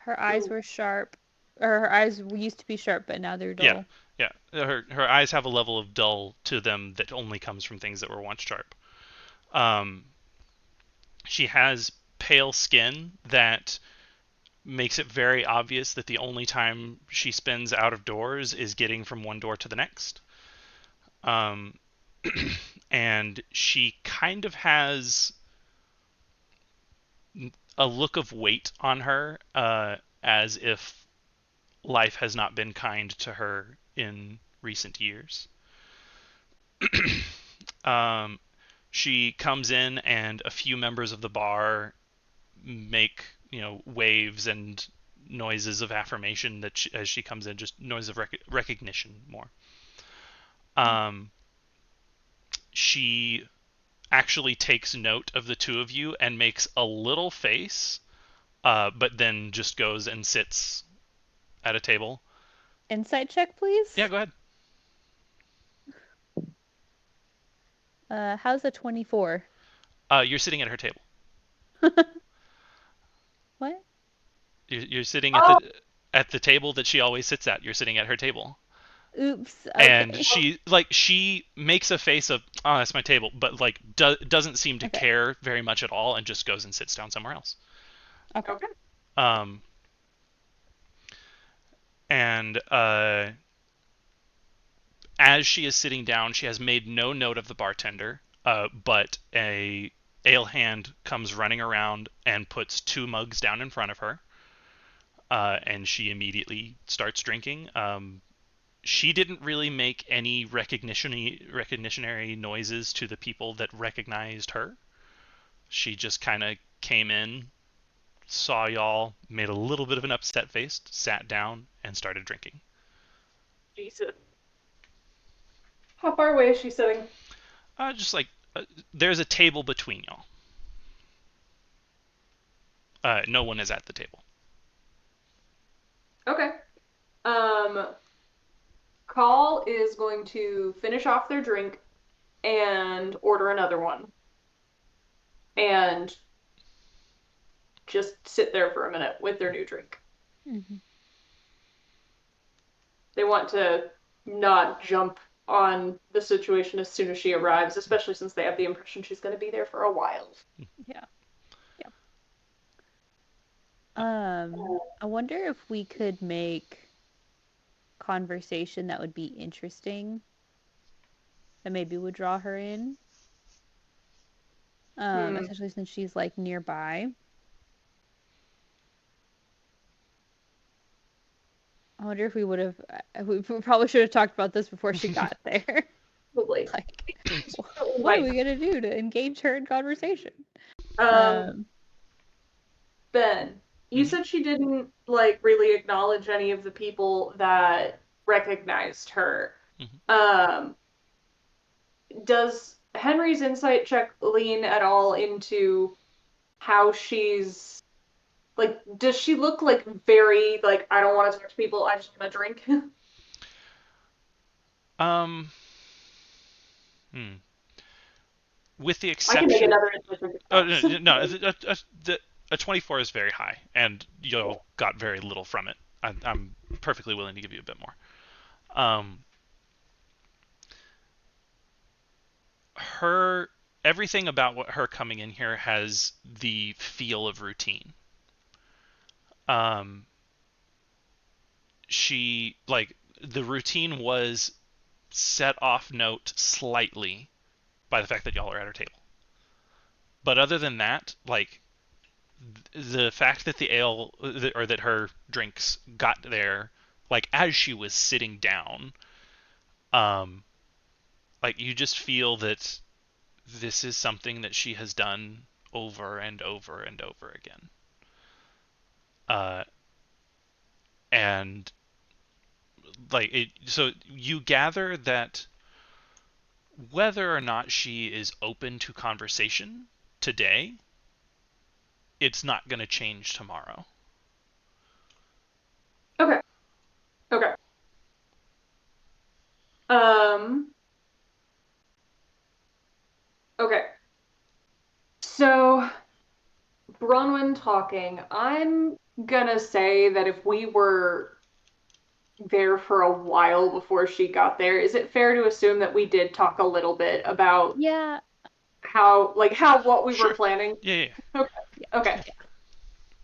eyes were sharp, or her eyes used to be sharp, but now they're dull. Yeah. Her eyes have a level of dull to them that only comes from things that were once sharp. She has pale skin that makes it very obvious that the only time she spends out of doors is getting from one door to the next. And she kind of has a look of weight on her, as if life has not been kind to her in recent years. She comes in, and a few members of the bar make waves and noises of affirmation that as she comes in, just noise of recognition more. She actually takes note of the two of you and makes a little face, but then just goes and sits at a table. Insight check, please. Yeah, go ahead. How's a 24? You're sitting at her table. What? You're sitting at the table that she always sits at. You're sitting at her table. Oops. Okay. And she makes a face of, oh, that's my table, but like doesn't seem to care very much at all, and just goes and sits down somewhere else. Okay. And as she is sitting down, she has made no note of the bartender, but a Ale Hand comes running around and puts 2 mugs down in front of her, and she immediately starts drinking. She didn't really make any recognitionary noises to the people that recognized her. She just kind of came in, saw y'all, made a little bit of an upset face, sat down, and started drinking. Jesus. How far away is she sitting? Just like there's a table between y'all. No one is at the table. Okay. Call is going to finish off their drink and order another one. And just sit there for a minute with their new drink. Mm-hmm. They want to not jump on the situation as soon as she arrives, especially since they have the impression she's going to be there for a while. Yeah. Yeah. I wonder if we could make conversation that would be interesting that maybe would draw her in. Especially since she's like nearby. I wonder if we would have. We probably should have talked about this before she got there. Probably. Like, what are we gonna do to engage her in conversation? Ben, you said she didn't like really acknowledge any of the people that recognized her. Does Henry's insight check lean at all into how she's like? Does she look like very like I don't want to talk to people, I just want to drink? With the I can make exception, another insight no, a 24 is very high, and you got very little from it. I'm perfectly willing to give you a bit more. Everything about what her coming in here has the feel of routine. She like the routine was set off note slightly by the fact that y'all are at her table. But other than that, like the fact that the ale or that her drinks got there like as she was sitting down, like you just feel that this is something that she has done over and over and over again. And like so you gather that whether or not she is open to conversation today, it's not going to change tomorrow. Okay. Okay. Okay. So, Bronwyn talking, I'm gonna say that if we were there for a while before she got there, is it fair to assume that we did talk a little bit about how what we were planning? Yeah. Okay.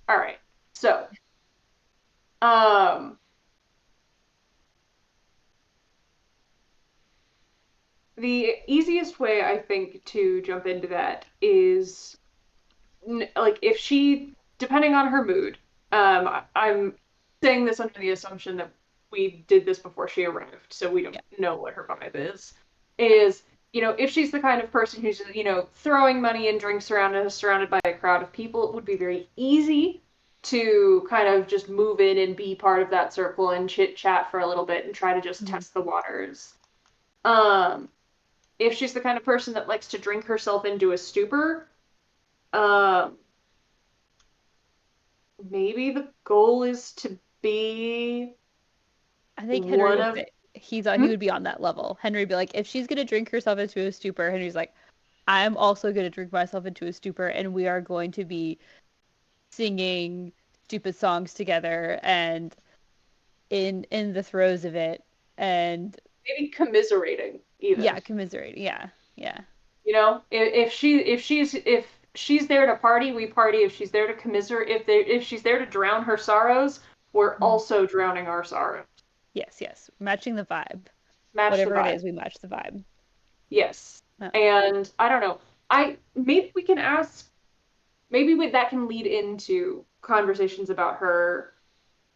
All right. So, the easiest way I think to jump into that is like if she, depending on her mood, I'm saying this under the assumption that we did this before she arrived, so we don't know what her vibe is, if she's the kind of person who's, throwing money and drinks around and is surrounded by a crowd of people, it would be very easy to kind of just move in and be part of that circle and chit chat for a little bit and try to just test the waters. If she's the kind of person that likes to drink herself into a stupor, maybe the goal is to be. I think Henry he thought he would be on that level. Henry would be like, if she's gonna drink herself into a stupor, Henry's like, I'm also gonna drink myself into a stupor, and we are going to be singing stupid songs together and in the throes of it, and maybe commiserating even. Yeah, commiserating. Yeah. If she's there to party, we party. If she's there to commiserate, if she's there to drown her sorrows, we're also drowning our sorrows. Yes. Matching the vibe. Whatever it is, we match the vibe. Yes. And I don't know. Maybe we can ask. That can lead into conversations about her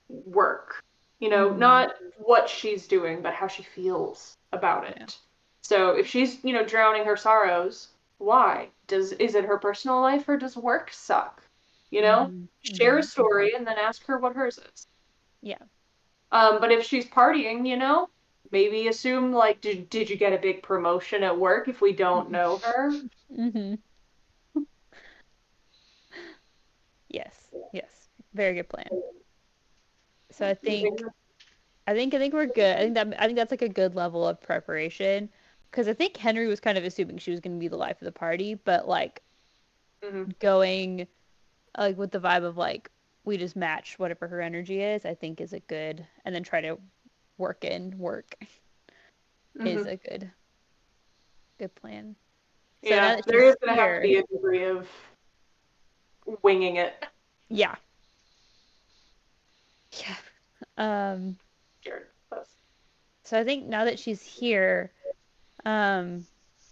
work. Mm-hmm. Not what she's doing, but how she feels about Yeah. it. So if she's, drowning her sorrows, why? Is it her personal life or does work suck? Mm-hmm. Share a Mm-hmm. story and then ask her what hers is. Yeah. But if she's partying, maybe assume like, did you get a big promotion at work if we don't know her? Mm-hmm. Yes. Yes. Very good plan. So I You think think I think we're good. I think that's like a good level of preparation because I think Henry was kind of assuming she was going to be the life of the party, but like mm-hmm, going like with the vibe of like we just match whatever her energy is, I think is a good and then try to work is mm-hmm. a good plan. So now Yeah, that there she's is gonna have to here, be a degree of winging it. yeah. Yeah. Um Scared. That's- so I think now that she's here, um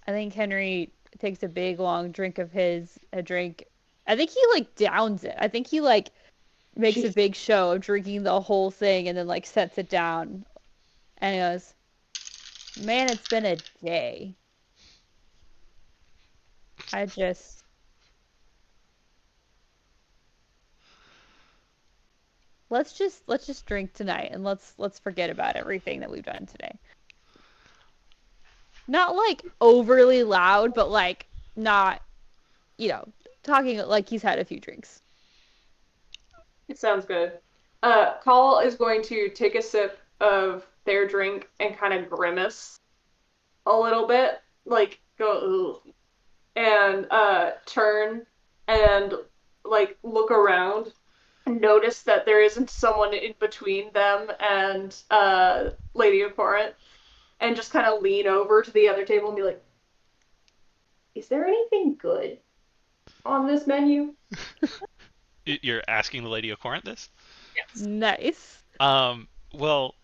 I think Henry takes a big long drink of his a drink. I think he like downs it. I think he like makes a Jeez. big show of drinking the whole thing and then like sets it down and he goes, "Man, it's been a day. I just let's just drink tonight and let's forget about everything that we've done today." Not like overly loud, but like not, you know, talking like he's had a few drinks. It sounds good. Call is going to take a sip of their drink and kind of grimace a little bit, like go ugh, and turn and like look around and notice that there isn't someone in between them and Lady of Corinth, and just kind of lean over to the other table and be like, "Is there anything good on this menu?" You're asking the Lady of Corinth this? Yes. Nice. Well,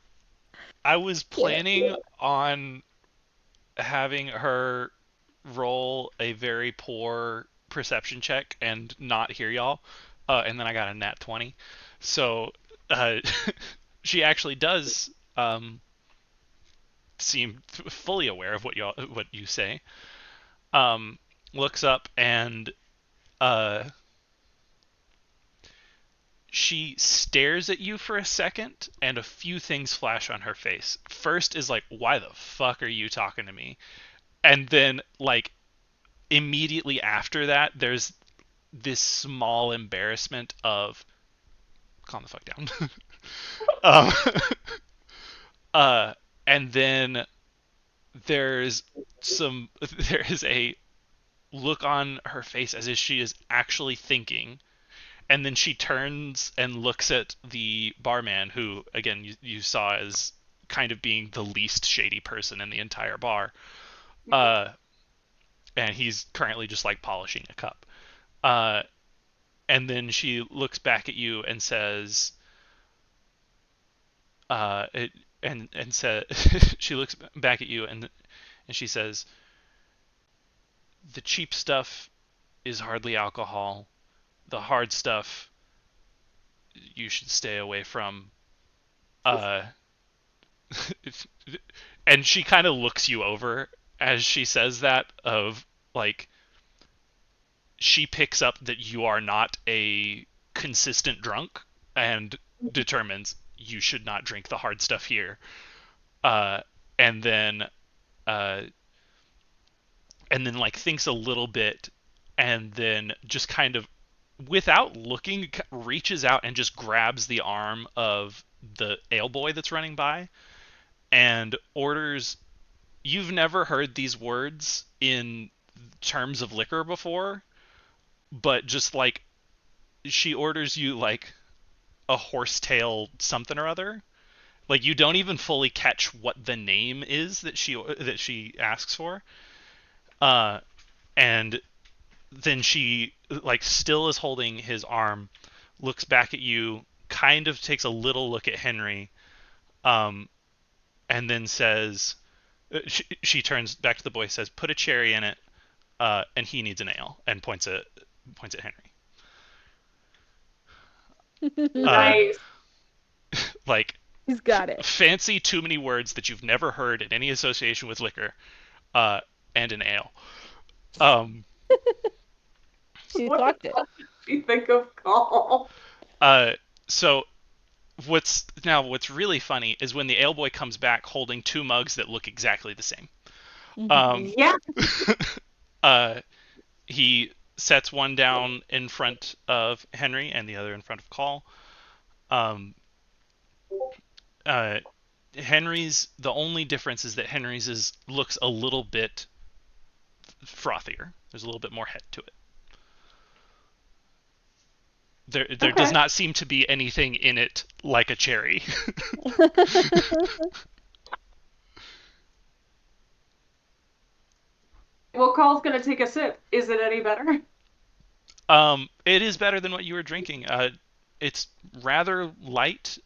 I was Yeah. planning on having her roll a very poor perception check and not hear y'all, and then I got a nat 20. So uh, she actually does seem fully aware of what you say. Um, looks up and uh, she stares at you for a second, and a few things flash on her face. First is like, "Why the fuck are you talking to me?" And then like immediately after that, there's this small embarrassment of calm the fuck down. um, uh, and then there's there is a look on her face as if she is actually thinking, and then she turns and looks at the barman, who again you saw as kind of being the least shady person in the entire bar, uh, and he's currently just like polishing a cup. Uh, and then she looks back at you and says, it, and said, she looks back at you and she says, "The cheap stuff is hardly alcohol. The hard stuff you should stay away from." Uh, and she kind of looks you over as she says that. Of like, she picks up that you are not a consistent drunk and determines you should not drink the hard stuff here. Uh, and then uh, and then like thinks a little bit and then just kind of without looking reaches out and just grabs the arm of the ale boy that's running by and orders. You've never heard these words in terms of liquor before, but just like she orders you like a horsetail something or other. Like you don't even fully catch what the name is that she asks for. Uh and then she like still is holding his arm, looks back at you, kind of takes a little look at Henry, um, and then says, she turns back to the boy, says, "Put a cherry in it, and he needs an ale, and points at Henry. Uh, Nice. like He's got it. fancy too many words that you've never heard in any association with liquor, uh, and an ale. Um, She What the clocked it. fuck did you think of Call? uh, so what's really funny is when the ale boy comes back holding two mugs that look exactly the same. Mhm. Yeah. uh, he sets one down in front of Henry and the other in front of Call. Um, uh, Henry's the only difference is that Henry's looks a little bit frothier. There's a little bit more head to it. There does Okay. not seem to be anything in it like a cherry. Well, Call's gonna take a sip. Is it any better? It is better than what you were drinking. It's rather light,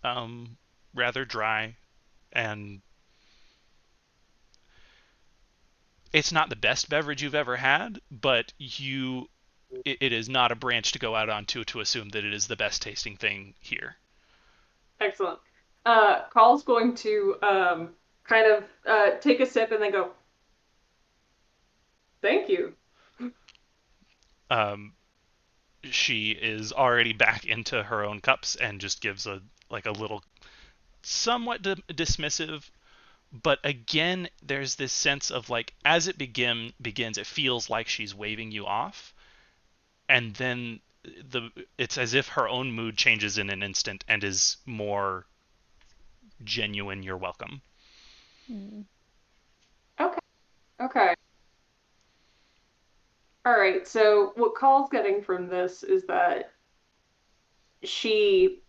rather dry, and it's not the best beverage you've ever had, but it is not a branch to go out onto to assume that it is the best tasting thing here. Excellent. Call's going to kind of take a sip and then go, "Thank you." Um, she is already back into her own cups and just gives a little somewhat dismissive, but again there's this sense of like as it begins it feels like she's waving you off, and then it's as if her own mood changes in an instant and is more genuine you're welcome. Mm. Okay. Okay. All right. So what Call's getting from this is that she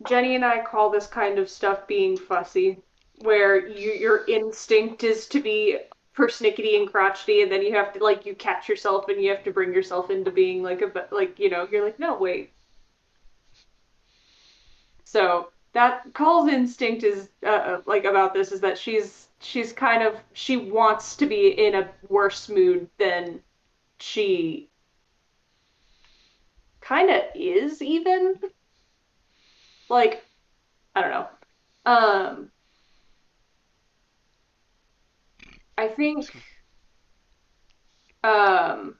Jenny and I call this kind of stuff being fussy, where your instinct is to be persnickety and crotchety, and then you have to like you catch yourself and you have to bring yourself into being like you're like no wait. So that Call's instinct is like about this is that she's kind of she wants to be in a worse mood than she kind of is even like I don't know. Um, I think um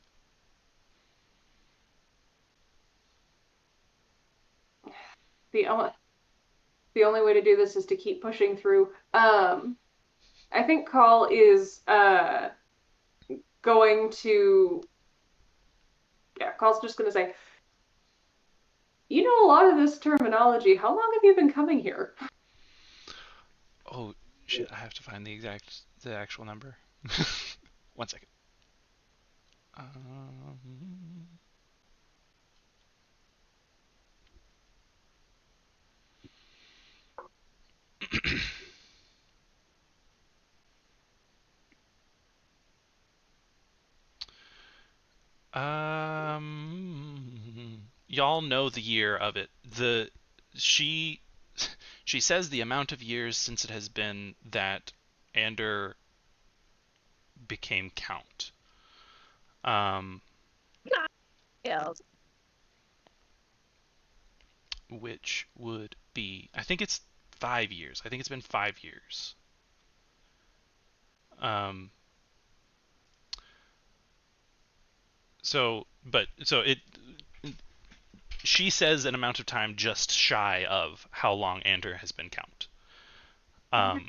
the only the only way to do this is to keep pushing through. I think Call is going to yeah, Call's just gonna say, you know a lot of this terminology. How long have you been coming here? Oh shit, I have to find the actual number. One second. um, y'all know the year of it. The she she says the amount of years since it has been that Ander became count. Um, Yeah. which would be I think it's 5 years. I think it's been 5 years. Um, so it she says an amount of time just shy of how long Ander has been count. Um,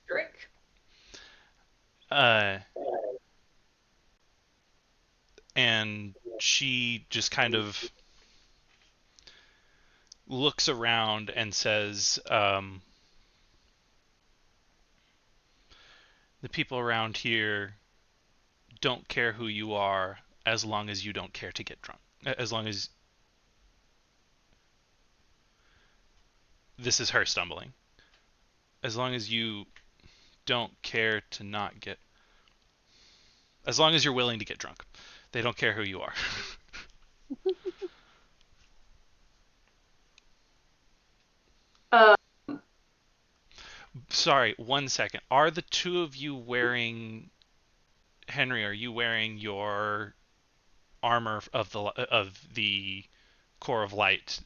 Drink. uh, and she just kind of looks around and says, "The people around here don't care who you are as long as you don't care to get drunk. As long as this is her stumbling. As long as you don't care to not get. As long as you're willing to get drunk, they don't care who you are." Uh, Sorry, 1 second. Are the two of you wearing Henry? Are you wearing your armor of the Core of Light?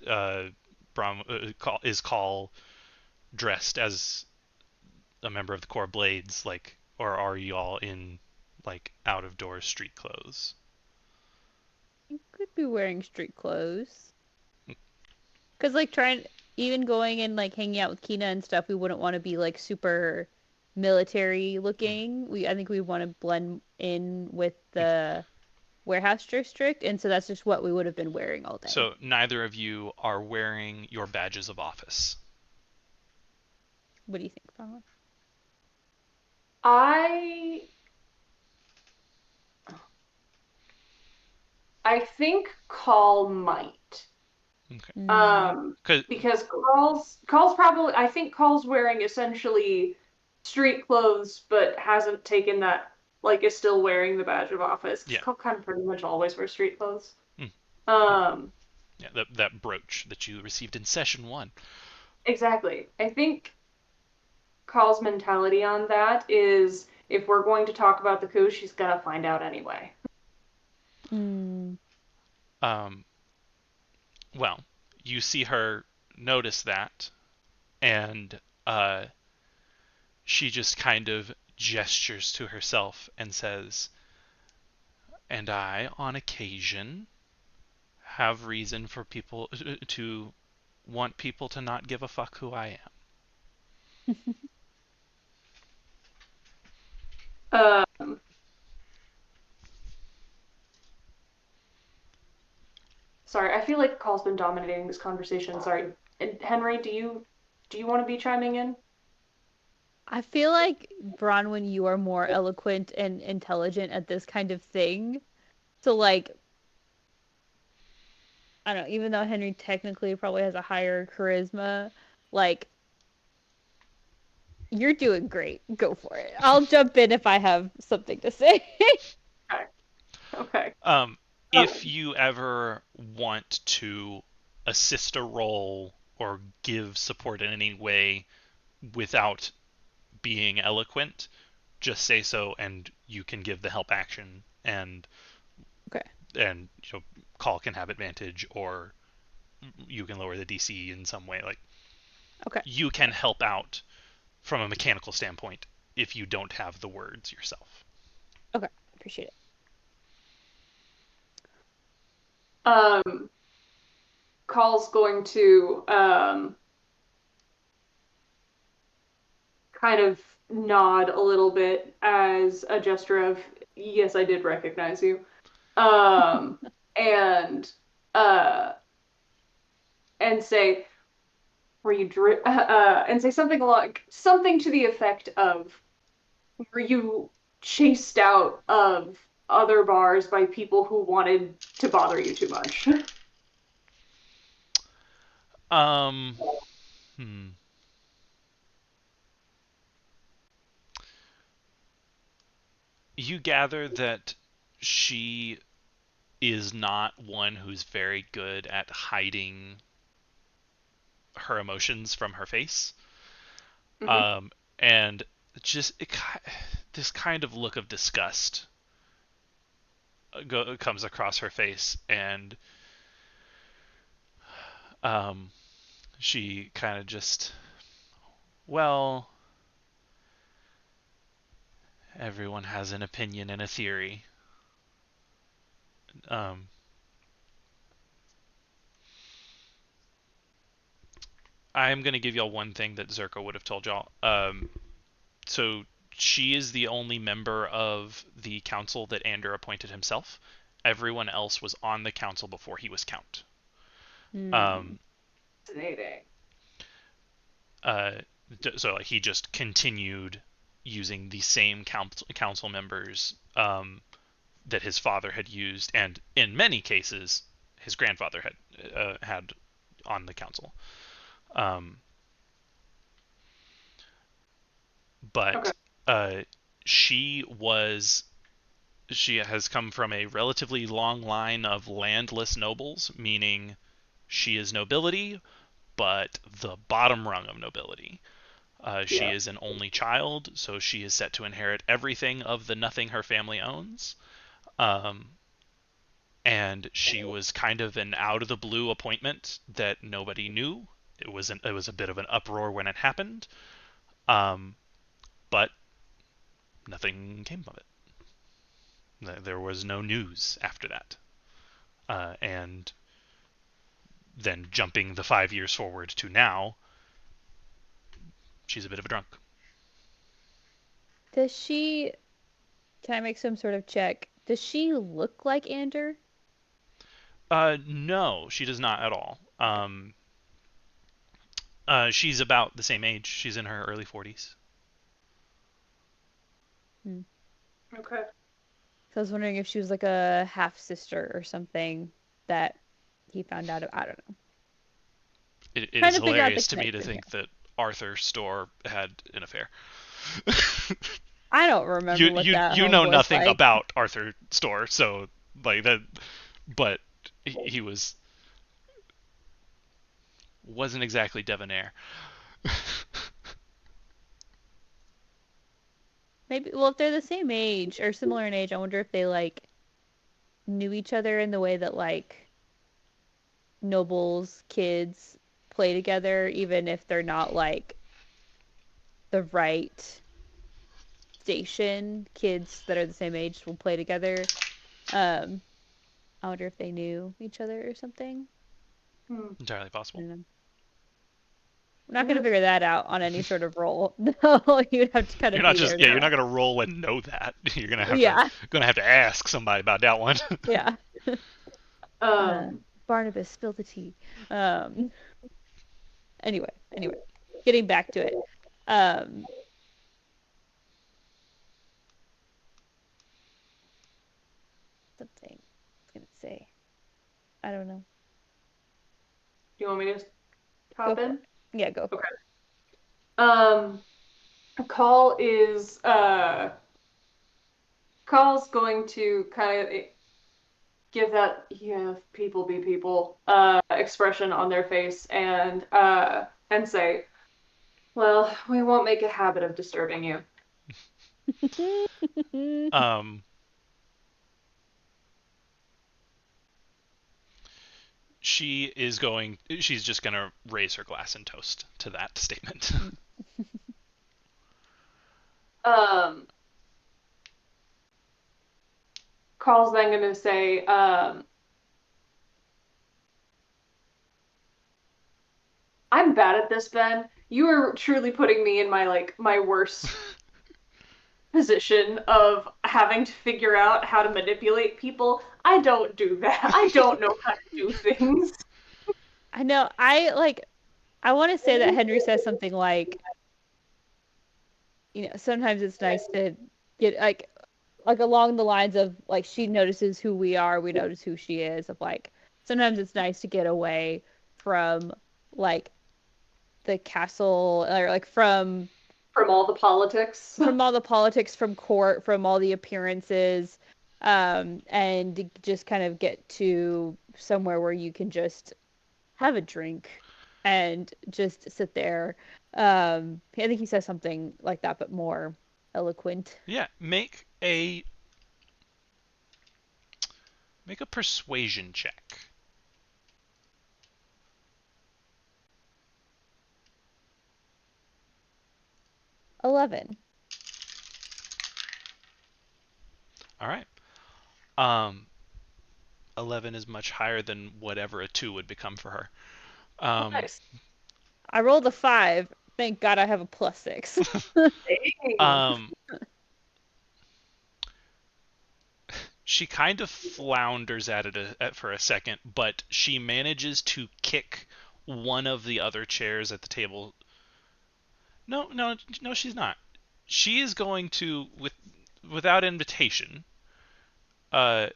Is Call dressed as a member of the Core Blades, like, or are you all in like out of doors street clothes? You could be wearing street clothes. Because, like, even going and, like, hanging out with Kina and stuff, we wouldn't want to be, like, super military looking. I think we want to blend in with the warehouse district, and so that's just what we would have been wearing all day. So neither of you are wearing your badges of office. What do you think, Bronwyn? I think Call might. Mm. Because Call's probably, I think Call's wearing essentially street clothes, but hasn't taken that, like, is still wearing the badge of office. Yeah. Call kind of pretty much always wears street clothes. Mm. Um, Yeah, that brooch that you received in session 1. exactly. I think Call's mentality on that is, if we're going to talk about the coup, she's gonna find out anyway. Mm. Well, you see her notice that, and she just kind of gestures to herself and says, "And I, on occasion, have reason for people to want people to not give a fuck who I am." Um, Sorry, I feel like Call's been dominating this conversation. Sorry. And Henry, do you want to be chiming in? I feel like, Bronwyn, you are more eloquent and intelligent at this kind of thing. So, like, I don't know, even though Henry technically probably has a higher charisma, like, you're doing great. Go for it. I'll jump in if I have something to say. Okay. Okay. If you ever want to assist a role or give support in any way without being eloquent, just say so, and you can give the help action, and Okay. Call can have advantage, or you can lower the DC in some way. Like, Okay. you can help out from a mechanical standpoint if you don't have the words yourself. Okay. Appreciate it. Call's going to kind of nod a little bit as a gesture of, yes, I did recognize you. And and say, were you and say something to the effect of, were you chased out of other bars by people who wanted to bother you too much? Um, hmm. You gather that she is not one who's very good at hiding her emotions from her face. Mm-hmm. And just this kind of look of disgust comes across her face, and um, she kind of just, well, everyone has an opinion and a theory. Um, I'm going to give y'all one thing that Zerko would have told y'all. So she is the only member of the council that Ander appointed himself. Everyone else was on the council before he was count. Um, Fascinating. So he just continued using the same council members that his father had used, and in many cases, his grandfather had on the council. But she has come from a relatively long line of landless nobles, meaning she is nobility, but the bottom rung of nobility. She is an only child, so she is set to inherit everything of the nothing her family owns. And she was kind of an out of the blue appointment that nobody knew. It was a bit of an uproar when it happened, but nothing came of it. There was no news after that. And then jumping the 5 years forward to now, she's a bit of a drunk. Does she? Can I make some sort of check? Does she look like Ander? No, she does not at all. She's about the same age. She's in her early 40s. Okay. So I was wondering if she was like a half sister or something that he found out. I don't know. It Trying is to figure out hilarious the to me to connection think that Arthur Storr had an affair. I don't remember what that you know homeboy's nothing like. about Arthur Storr, so like that, but he wasn't exactly debonair. Maybe. Well, if they're the same age or similar in age, I wonder if they like knew each other in the way that like nobles' kids play together, even if they're not like the right station. Kids that are the same age will play together. I wonder if they knew each other or something. Entirely possible. I don't know. We're not going to figure that out on any sort of roll. No, you'd have to kind of You're not be just there. you're not gonna roll and know that. You're Yeah. gonna have to ask somebody about that one. Yeah. Um, Barnabas, spill the tea. Anyway, getting back to it. Something I was gonna say. I don't know. do you want me to hop in? Yeah, go for Okay. it. Call is Call's going to kind of give that people be people expression on their face and say, well, we won't make a habit of disturbing you. um, she's just gonna raise her glass and toast to that statement. Carl's then going to say, I'm bad at this, Ben. You are truly putting me in my worst position of having to figure out how to manipulate people. I don't do that. I don't know how to do things. I know. I want to say that Henry says something like, sometimes it's nice to get like along the lines of like she notices who we are, we notice who she is. Of like sometimes it's nice to get away from like the castle or like from all the politics, from court, from all the appearances, and just kind of get to somewhere where you can just have a drink and just sit there. I think he says something like that, but more eloquent. Yeah, make a persuasion check. $11. All right. 11 is much higher than whatever a 2 would become for her. nice. I rolled a 5. Thank God I have a +6. She kind of flounders at it for a second, but she manages to kick one of the other chairs at the table. No, she's not. She is going to, without invitation, but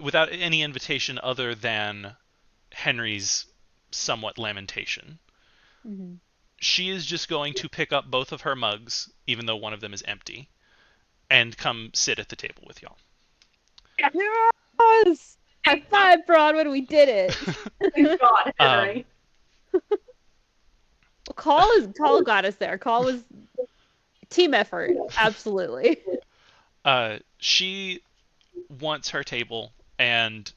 without any invitation other than Henry's somewhat lamentation. Mm-hmm. She is just going to pick up both of her mugs, even though one of them is empty, and come sit at the table with y'all. Yes! High five, Bronwyn, we did it! Thank God, Henry. Call got us there. Call was team effort, absolutely. She wants her table, and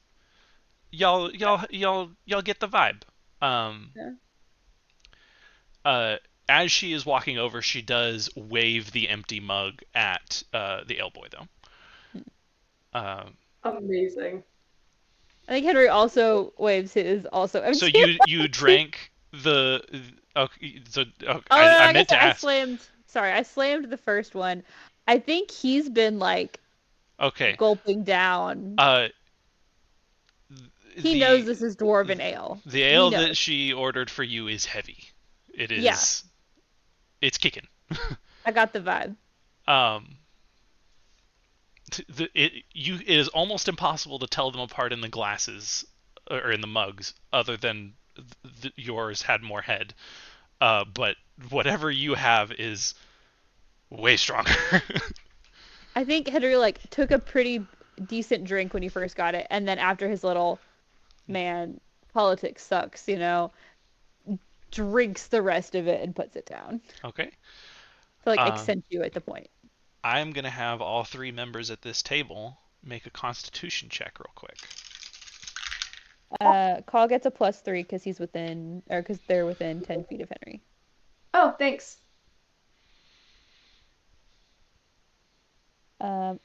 y'all get the vibe. Um, Yeah. uh, as she is walking over, she does wave the empty mug at the ale boy, though. Um, Amazing. I think Henry also waves his also so empty. you drank the. Okay, so Oh no, I I guess meant to I ask. slammed. Sorry, I slammed the first one. I think he's been like Okay, gulping down. uh, He knows the this is dwarven ale. the He ale knows. that she ordered for you is heavy. It Yeah, is. It's kicking. I got the vibe. um, it is almost impossible to tell them apart in the glasses or in the mugs, other than yours had more head. But whatever you have is way stronger. I think Henry like took a pretty decent drink when he first got it, and then after his little man, politics sucks, drinks the rest of it and puts it down Okay. to like Um, accentuate the point. I'm gonna have all three members at this table make a Constitution check real quick. Call gets a +3 because he's within, or because they're within 10 feet of Henry. Oh, thanks.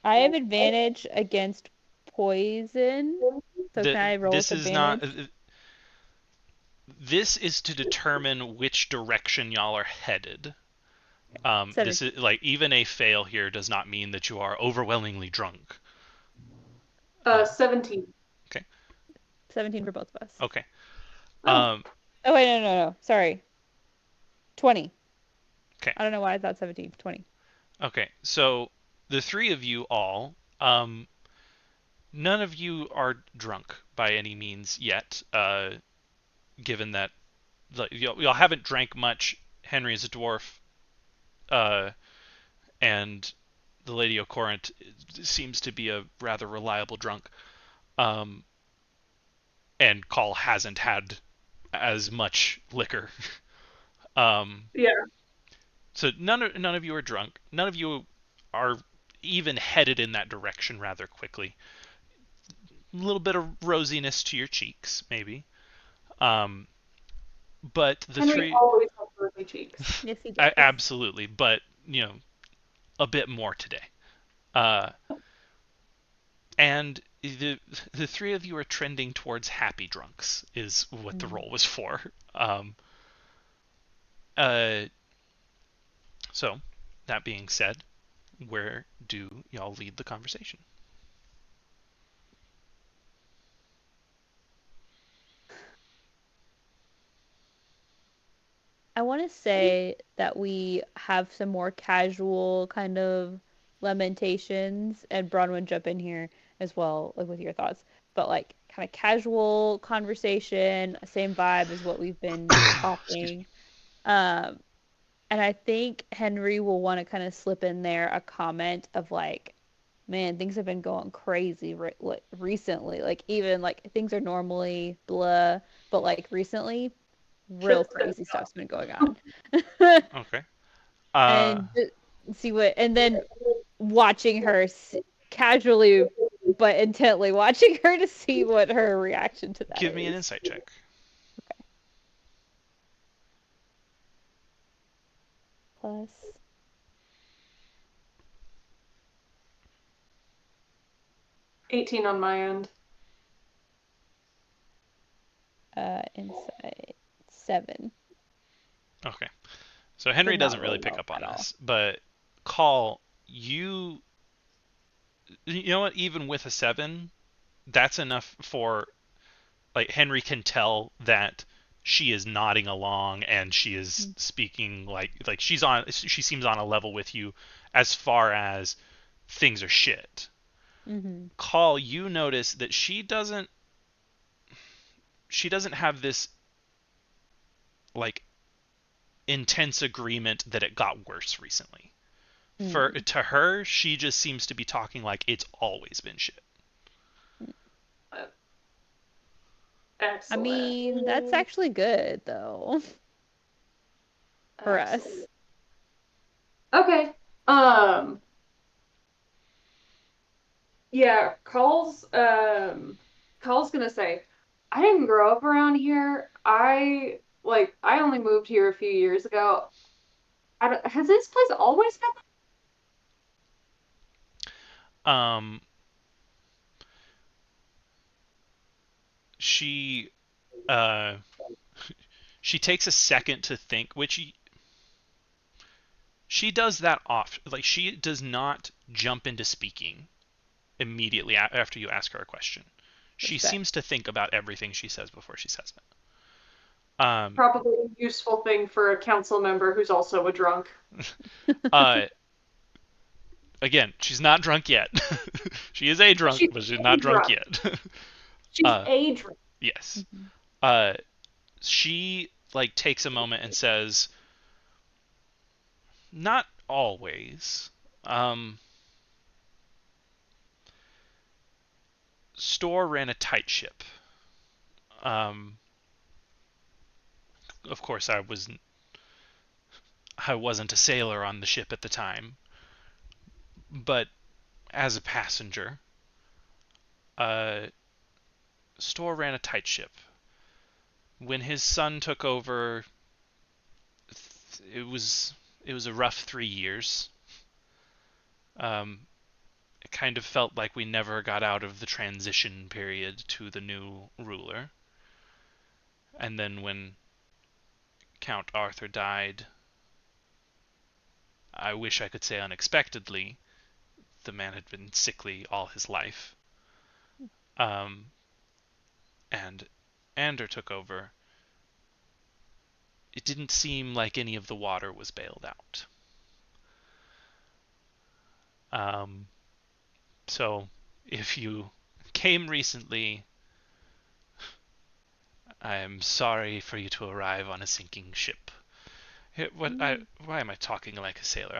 I have advantage against poison, so can I roll This with is not. advantage? This is to determine which direction y'all are headed. This 17. is like even a fail here does not mean that you are overwhelmingly drunk. 17. Okay. 17 for both of us. Okay. Oh. Oh wait, no. Sorry. 20. Okay. I don't know why I thought 17. 20. Okay. So the three of you all, none of you are drunk by any means yet. Given that y'all haven't drank much. Henry is a dwarf, and the Lady of Corinth seems to be a rather reliable drunk. Um, and Call hasn't had as much liquor. Yeah. So none of you are drunk. None of you are even headed in that direction rather quickly. A little bit of rosiness to your cheeks, maybe. Um, but the Henry three, always has rosy cheeks. Yes, he does. absolutely. But a bit more today. Uh, and the three of you are trending towards happy drunks, is what the roll was for. Uh, so that being said, where do y'all lead the conversation? I want to say that we have some more casual kind of lamentations, and Bronwyn jump in here as well, like with your thoughts. But like kind of casual conversation, same vibe as what we've been Excuse talking. me. Um, and I think Henry will want to kind of slip in there a comment of like, man, things have been going crazy recently. Like even like things are normally blah, but like recently real Shit's been crazy stuff's been going on. Okay. Uh, And see what, and then watching her casually but intently watching her to see what her reaction to that give me an is. insight check. Plus 18 on my end. insight 7. Okay. So Henry Did not doesn't roll really pick well up at on all. this, but Call, you know what? Even with a 7, that's enough for like Henry can tell that she is nodding along and she is speaking like she seems on a level with you as far as things are shit. Mm-hmm. Call, you notice that she doesn't have this like intense agreement that it got worse recently. For Mm. to her, she just seems to be talking like it's always been shit. I Excellent. mean, that's actually good though. for us. Excellent. Okay. Yeah, Call's gonna say, I didn't grow up around here. I only moved here a few years ago. Has this place always been Um, she uh, she takes a second to think, which she does that off. Like, she does not jump into speaking immediately after you ask her a question. She Respect. seems to think about everything she says before she says it. probably a useful thing for a council member who's also a drunk? Uh, again, she's not drunk yet. She is a drunk, She's but she's a not drunk drunk. yet. She's a drunk. Yes. Mhm. She like takes a moment and says, "Not always. Um, Store ran a tight ship. Um, of course, I wasn't a sailor on the ship at the time, but as a passenger, uh, Store ran a tight ship. When his son took over, it was a rough 3 years. Um, it kind of felt like we never got out of the transition period to the new ruler. And then when Count Arthur died, I wish I could say unexpectedly, the man had been sickly all his life. Um, and Ander took over. It didn't seem like any of the water was bailed out. Um, so if you came recently, I am sorry for you to arrive on a sinking ship. Why am I talking like a sailor?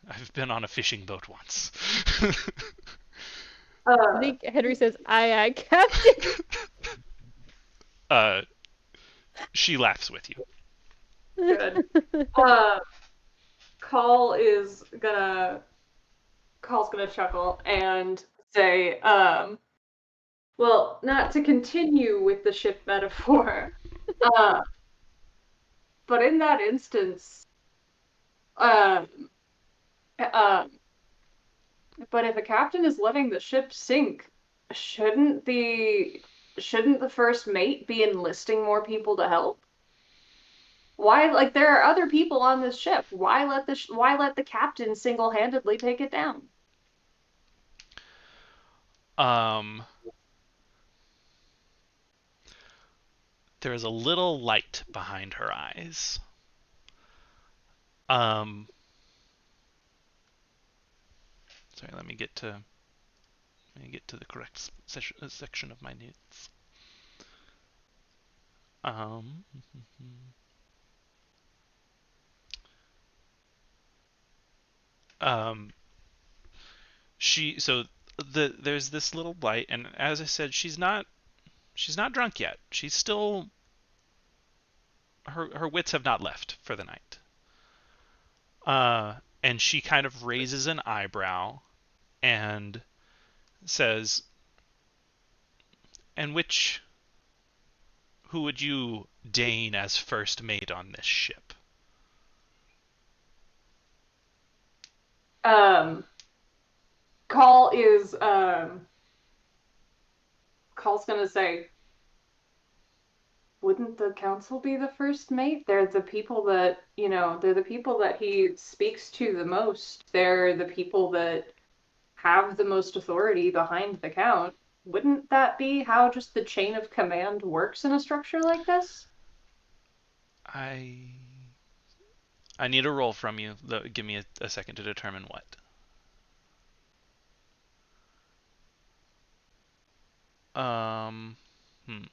I've been on a fishing boat once. I think Henry says, aye, Captain. She laughs with you. Good. Uh, Call is gonna Call's gonna chuckle and say, well, not to continue with the ship metaphor, uh, but in that instance, um, um, but if a captain is letting the ship sink, shouldn't the first mate be enlisting more people to help? Why, like, there are other people on this ship. Why let the captain single-handedly take it down? Um, there is a little light behind her eyes. Um, sorry, let me get to the correct section of my notes. Um, um, there's this little light, and as I said, she's not drunk yet. She's still her wits have not left for the night. And she kind of raises an eyebrow and says, "And who would you deign as first mate on this ship?" Um, Call is Call's gonna say, wouldn't the council be the first mate? They're the people that, they're the people that he speaks to the most. They're the people that have the most authority behind the count. Wouldn't that be how just the chain of command works in a structure like this? I I need a roll from you. Give me a second to determine what. Um, hmm.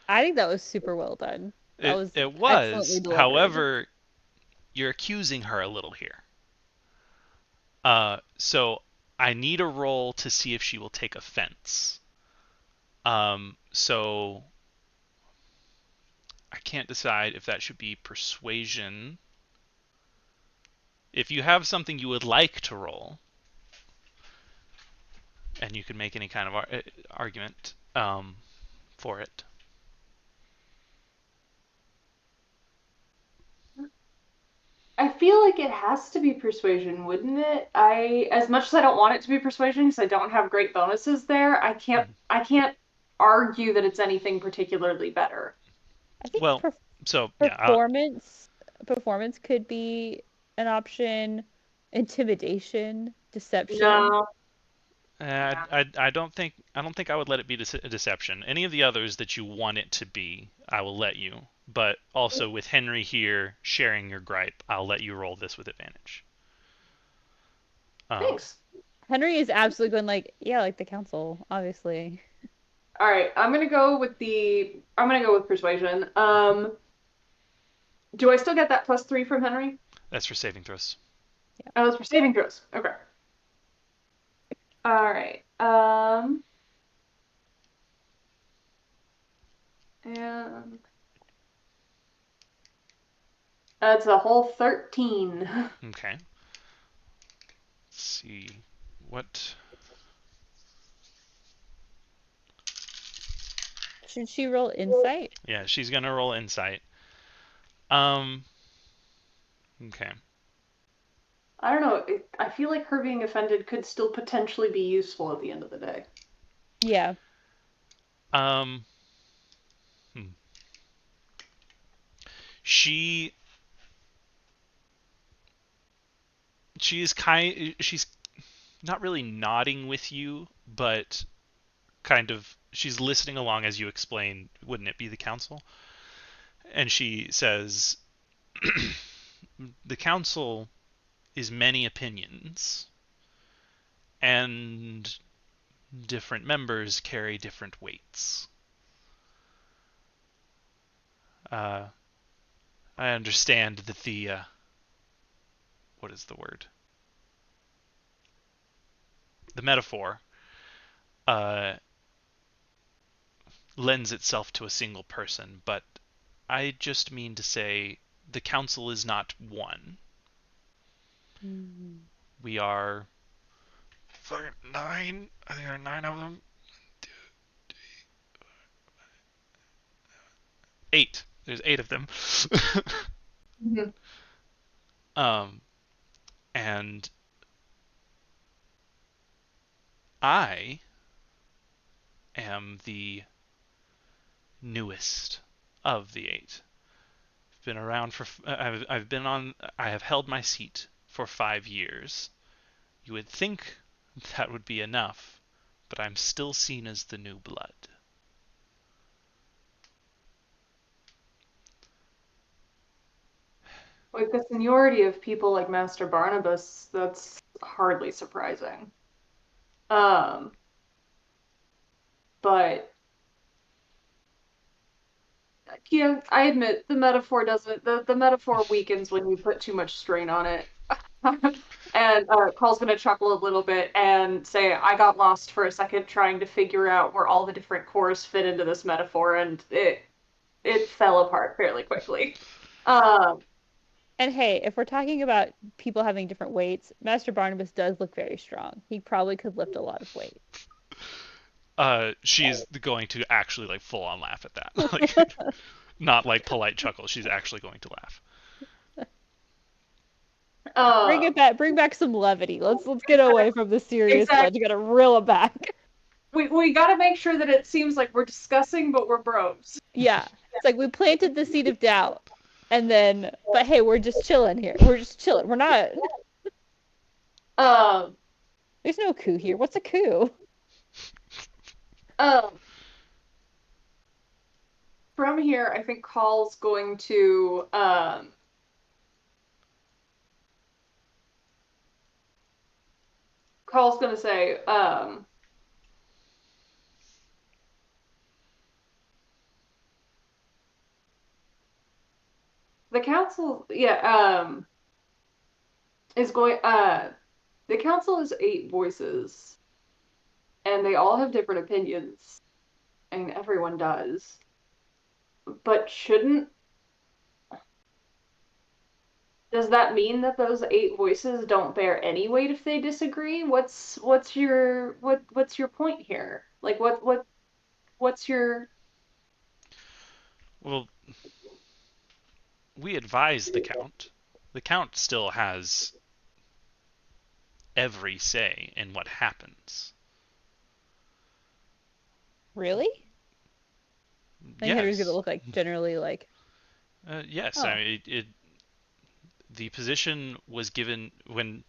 I think that was super well done. That was It excellently was. delivered. However, you're accusing her a little here. So I need a roll to see if she will take offense. So I can't decide if that should be persuasion. If you have something you would like to roll, and you can make any kind of argument for it. I feel like it has to be persuasion, wouldn't it? As much as I don't want it to be persuasion because I don't have great bonuses there, I can't argue that it's anything particularly better. I think Well, so yeah, performance could be an option. Intimidation, deception. No. I don't think I would let it be a deception. Any of the others that you want it to be, I will let you. But also with Henry here sharing your gripe, I'll let you roll this with advantage. Thanks. Henry is absolutely going like, yeah, like the council, obviously. All right, I'm gonna go with persuasion. Do I still get that +3 from Henry? That's for saving throws. Yeah. Oh, that's for saving throws. Okay. All right. And that's a whole 13. Okay. Let's see what. Should she roll insight? Yeah, she's gonna roll insight. Okay. I don't know. I feel like her being offended could still potentially be useful at the end of the day. Yeah. She's not really nodding with you, but kind of she's listening along as you explain, wouldn't it be the council? And she says, the council is many opinions, and different members carry different weights. I understand that what is the word? The metaphor lends itself to a single person, but I just mean to say the council is not one. Mm-hmm. We are 9. I think there are 9 of them. 8. There's 8 of them. Mm-hmm. And I am the newest of the 8. Been around for I have held my seat for 5 years. You would think that would be enough, but I'm still seen as the new blood. With the seniority of people like Master Barnabas, that's hardly surprising. But yeah, I admit the metaphor doesn't. The metaphor weakens when you put too much strain on it. And Carl's gonna chuckle a little bit and say, "I got lost for a second trying to figure out where all the different cores fit into this metaphor, and it fell apart fairly quickly." And hey, if we're talking about people having different weights, Master Barnabas does look very strong. He probably could lift a lot of weight. She's going to actually like full on laugh at that. Like not like polite chuckle. She's actually going to laugh. Bring back some levity. Let's get away from the serious Exactly. blood. You gotta reel it back. We gotta make sure that it seems like we're discussing, but we're bros. Yeah. It's like we planted the seed of doubt. And then, but hey, we're just chilling here. We're just chilling. We're not. There's no coup here. What's a coup? From here, I think Call's going to say, the council, is going. The council is 8 voices, and they all have different opinions. I mean, everyone does. But shouldn't does that mean that those eight voices don't bear any weight if they disagree? What's your point here? Like what's your Well, we advise the Count. The Count still has every say in what happens. Really? I think Henry's gonna Yes. look like generally like, Yes. I oh, mean, the position was given when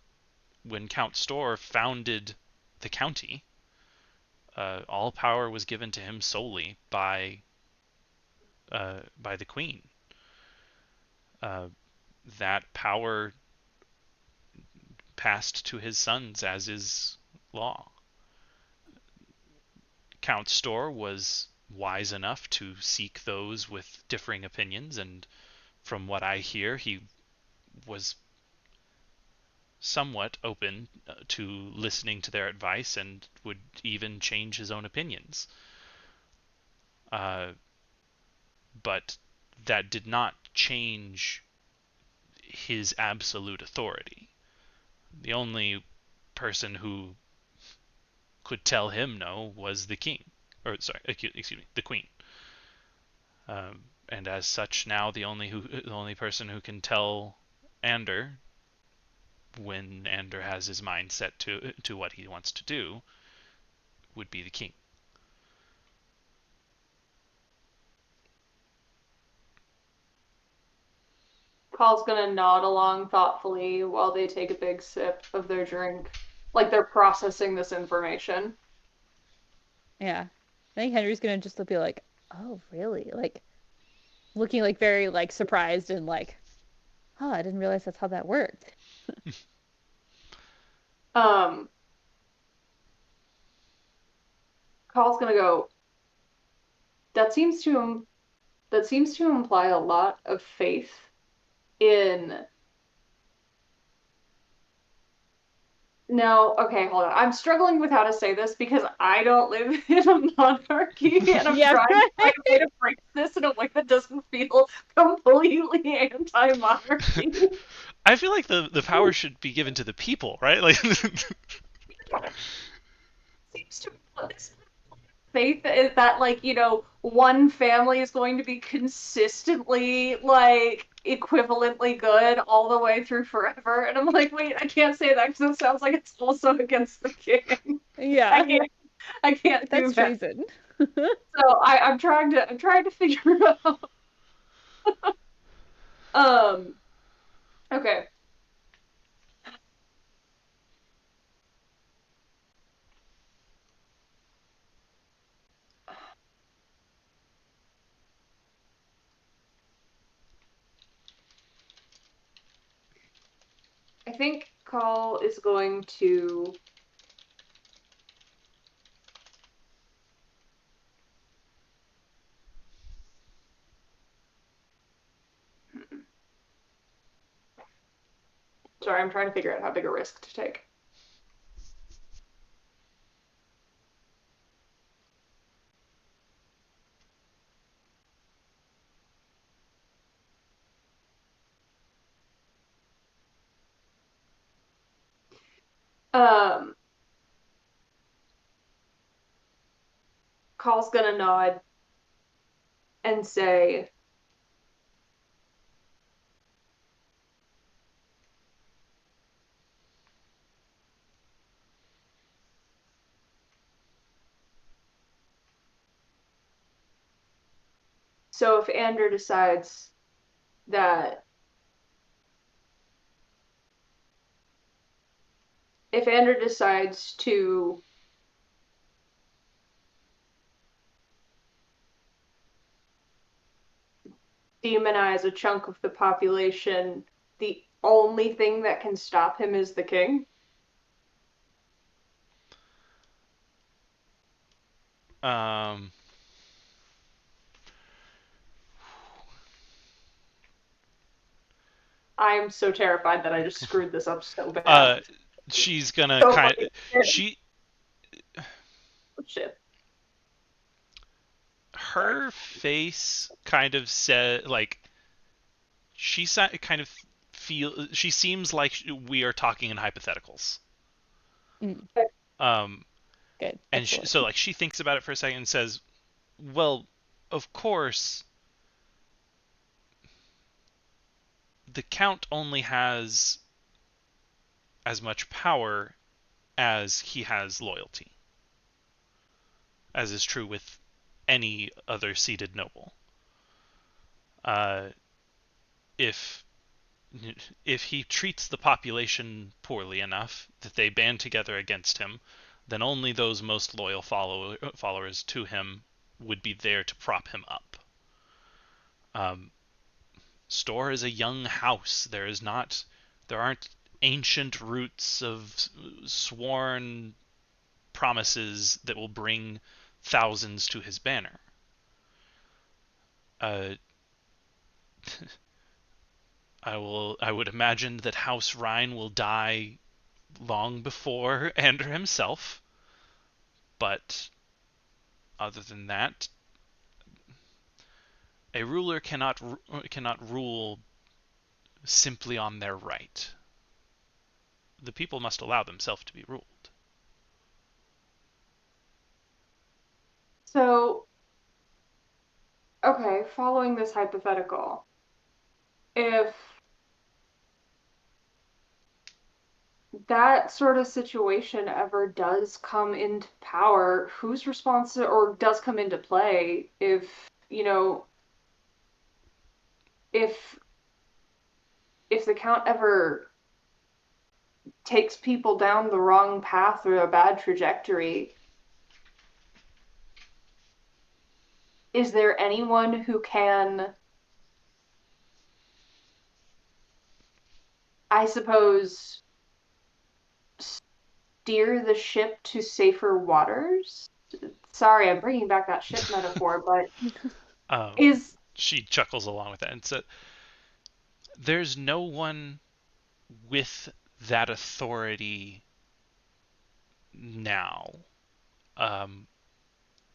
Count Storr founded the county. All power was given to him solely by the Queen. Uh, that power passed to his sons as is law. Count Storr was wise enough to seek those with differing opinions, and from what I hear, he was somewhat open to listening to their advice and would even change his own opinions. Uh, but that did not change his absolute authority. The only person who could tell him no was the king, or sorry, excuse me, the queen. And as such, now the only person who can tell Ander when Ander has his mind set to what he wants to do would be the king. Paul's gonna nod along thoughtfully while they take a big sip of their drink, like they're processing this information. yeah. I think Henry's gonna just be like, oh, really? Like looking like very like surprised and like, oh, I didn't realize that's how that worked. Um, Paul's gonna go, that seems to that seems to imply a lot of faith in no, okay, hold on. I'm struggling with how to say this because I don't live in a monarchy and I'm Yeah, trying to find right. a way to phrase this in a way that doesn't feel completely anti-monarchy. I feel like the power should be given to the people, right? Like, Seems to faith is that like, one family is going to be consistently like equivalently good all the way through forever. And I'm like, wait, I can't say that because it sounds like it's also against the king. I Yeah, can't I can't do that's that. treason. So I'm trying to figure it out. Um, okay. I think Call is going to sorry, I'm trying to figure out how big a risk to take. Um, Call's gonna nod and say, so that if Ander decides to demonize a chunk of the population, the only thing that can stop him is the king. um, I'm so terrified that I just screwed this up so bad. uh, she's gonna So kind funny. she Shit. her face kind of said, like, she kind of she seems like we are talking in hypotheticals. Mm, Um, good. and Excellent. so like she thinks about it for a second and says, "Well, of course, the count only has as much power as he has loyalty, as is true with any other seated noble. Uh, if if he treats the population poorly enough that they band together against him, then only those most loyal followers to him would be there to prop him up. Um, Store is a young house. There aren't ancient roots of sworn promises that will bring thousands to his banner. Uh, I would imagine that House Rhine will die long before Ander himself, but other than that, a ruler cannot rule simply on their right. The people must allow themselves to be ruled. So, okay, following this hypothetical, if that sort of situation ever does come into power, who's responsible or does come into play if, if if the count ever takes people down the wrong path or a bad trajectory, is there anyone who can, I suppose, steer the ship to safer waters? Sorry, I'm bringing back that ship metaphor, but Um, is she chuckles along with that and said, "There's no one with that authority now. Um,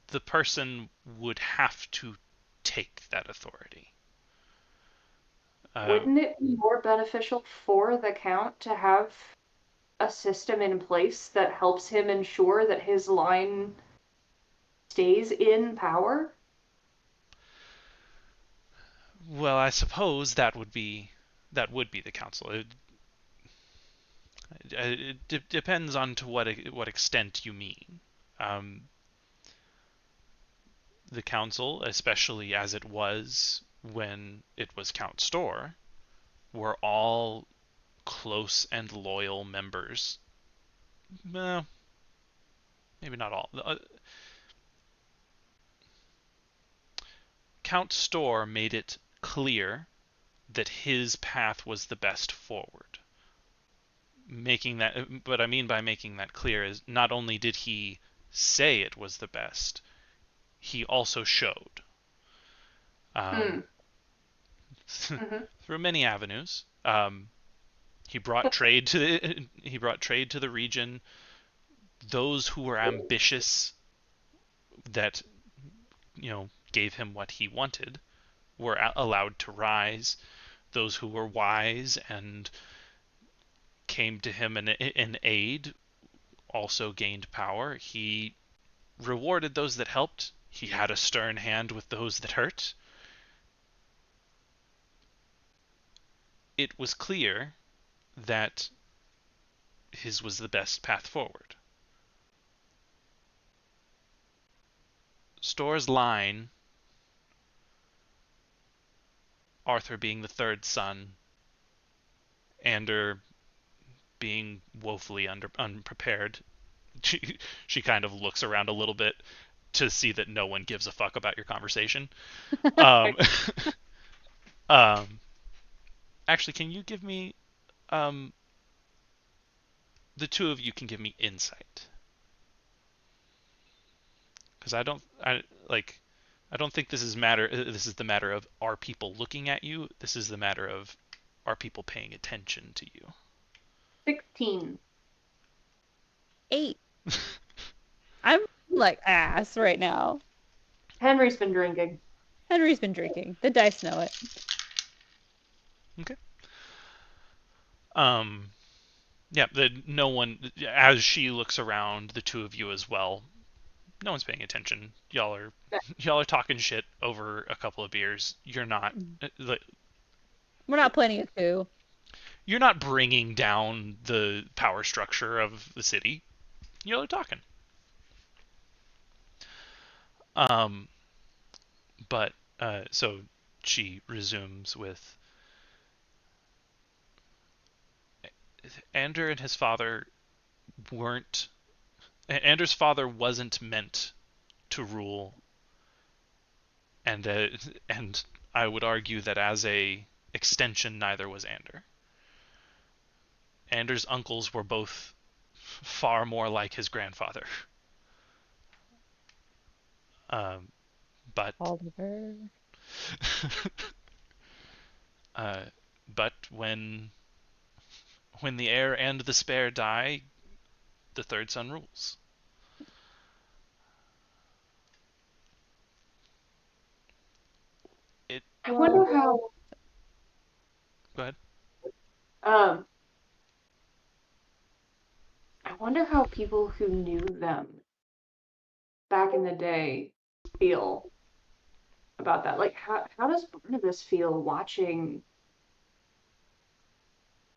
the person would have to take that authority." Uh, wouldn't it be more beneficial for the count to have a system in place that helps him ensure that his line stays in power? well, I suppose that would be the council. It depends on to what extent you mean. Um, the council, especially as it was when it was Count Store, were all close and loyal members. Well, maybe not all. Count Store made it clear that his path was the best forward. Making that, what I mean by making that clear is not only did he say it was the best, he also showed. Hmm. Um, Mm-hmm. through many avenues. He brought trade to the region. Those who were ambitious that gave him what he wanted were allowed to rise. Those who were wise and came to him in aid also gained power. He rewarded those that helped. He had a stern hand with those that hurt. It was clear that his was the best path forward. Store's line, Arthur being the third son, Ander being woefully unprepared. She kind of looks around a little bit to see that no one gives a fuck about your conversation. Um, um, actually, can you give me um, the two of you can give me insight, because I don't think this is matter. This is the matter of, are people looking at you? This is the matter of, are people paying attention to you? 16. 8. I'm like ass right now. Henry's been drinking. Henry's been drinking. The dice know it. Okay. Yeah, no one, as she looks around, the two of you as well, no one's paying attention. Y'all are talking shit over a couple of beers. You're not, We're not planning a coup. you're not bringing down the power structure of the city. Y'all are talking. Um, but so she resumes with Ander and his father weren't. Ander's father wasn't meant to rule, and and I would argue that as a extension, neither was Ander. Ander's uncles were both far more like his grandfather. But Oliver. but when the heir and the spare die, the third son rules. I wonder how. Go ahead. Um, I wonder how people who knew them back in the day feel about that. Like, how does Barnabas feel watching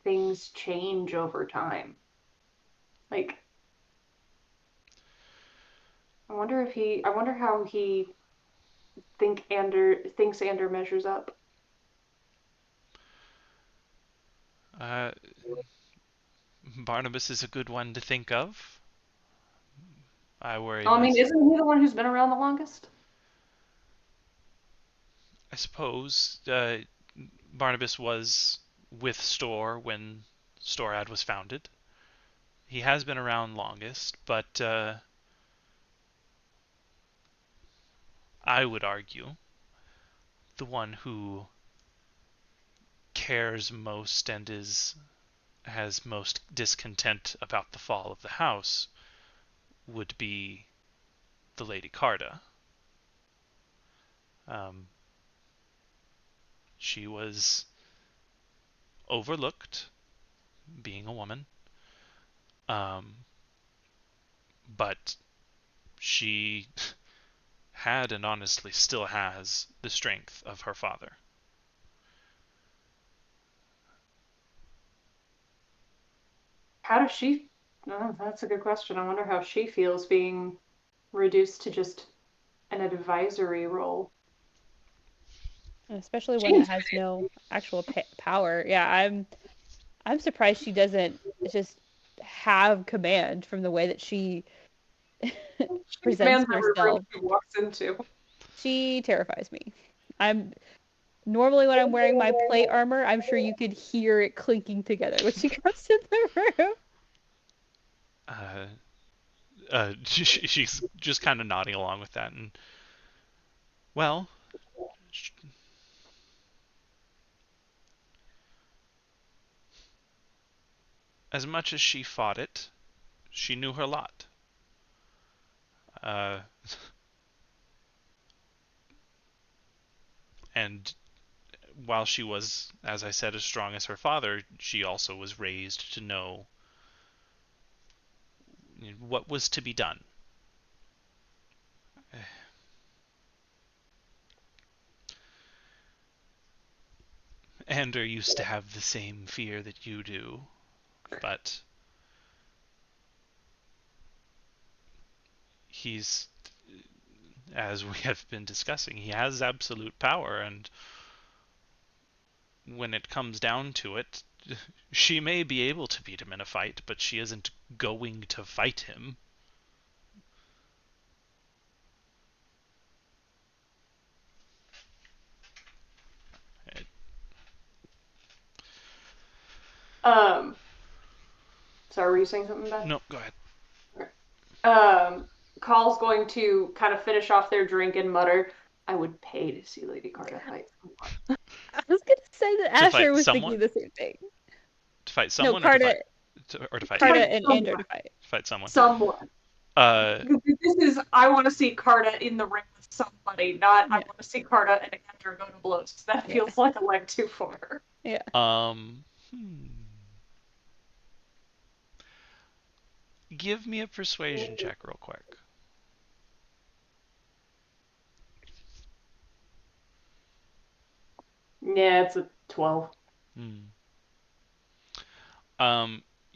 things change over time? Like, I wonder how he thinks Ander measures up. Uh, Barnabas is a good one to think of. I worry Oh, I mean, less. isn't he the one who's been around the longest? I suppose Barnabas was with Store when Storad was founded. He has been around longest, but I would argue the one who cares most and has most discontent about the fall of the house would be the Lady Carta. She was overlooked, being a woman, but she had and honestly still has the strength of her father. How does she? Oh, that's a good question. I wonder how she feels being reduced to just an advisory role. Especially one that James, has no actual power. Yeah, I'm surprised she doesn't just have command from the way that she she presents commands every room herself. she walks into. She terrifies me. I'm normally when I'm wearing my plate armor, I'm sure you could hear it clinking together when she comes in the room. She's just kind of nodding along with that, and well, as much as she fought it, she knew her lot. Uh, and while she was, as I said, as strong as her father, she also was raised to know what was to be done. Ander used to have the same fear that you do, but he's, as we have been discussing, he has absolute power, and when it comes down to it, she may be able to beat him in a fight, but she isn't going to fight him. Um, sorry, were you saying something bad? No, go ahead. Call's going to kind of finish off their drink and mutter, "I would pay to see Lady Carta fight someone." I was gonna say that To Asher fight was someone? thinking the same thing. To fight No, someone, Carta, or to fight Carta Ander? and someone. Ander to fight. Fight someone. Someone. Uh, This is, I want to see Carta in the ring with somebody, not I Yeah. want to see Carta and Andrew go to blows, because that Yeah. feels like a leg too for her. Yeah. Give me a persuasion check real quick. Yeah, it's a 12.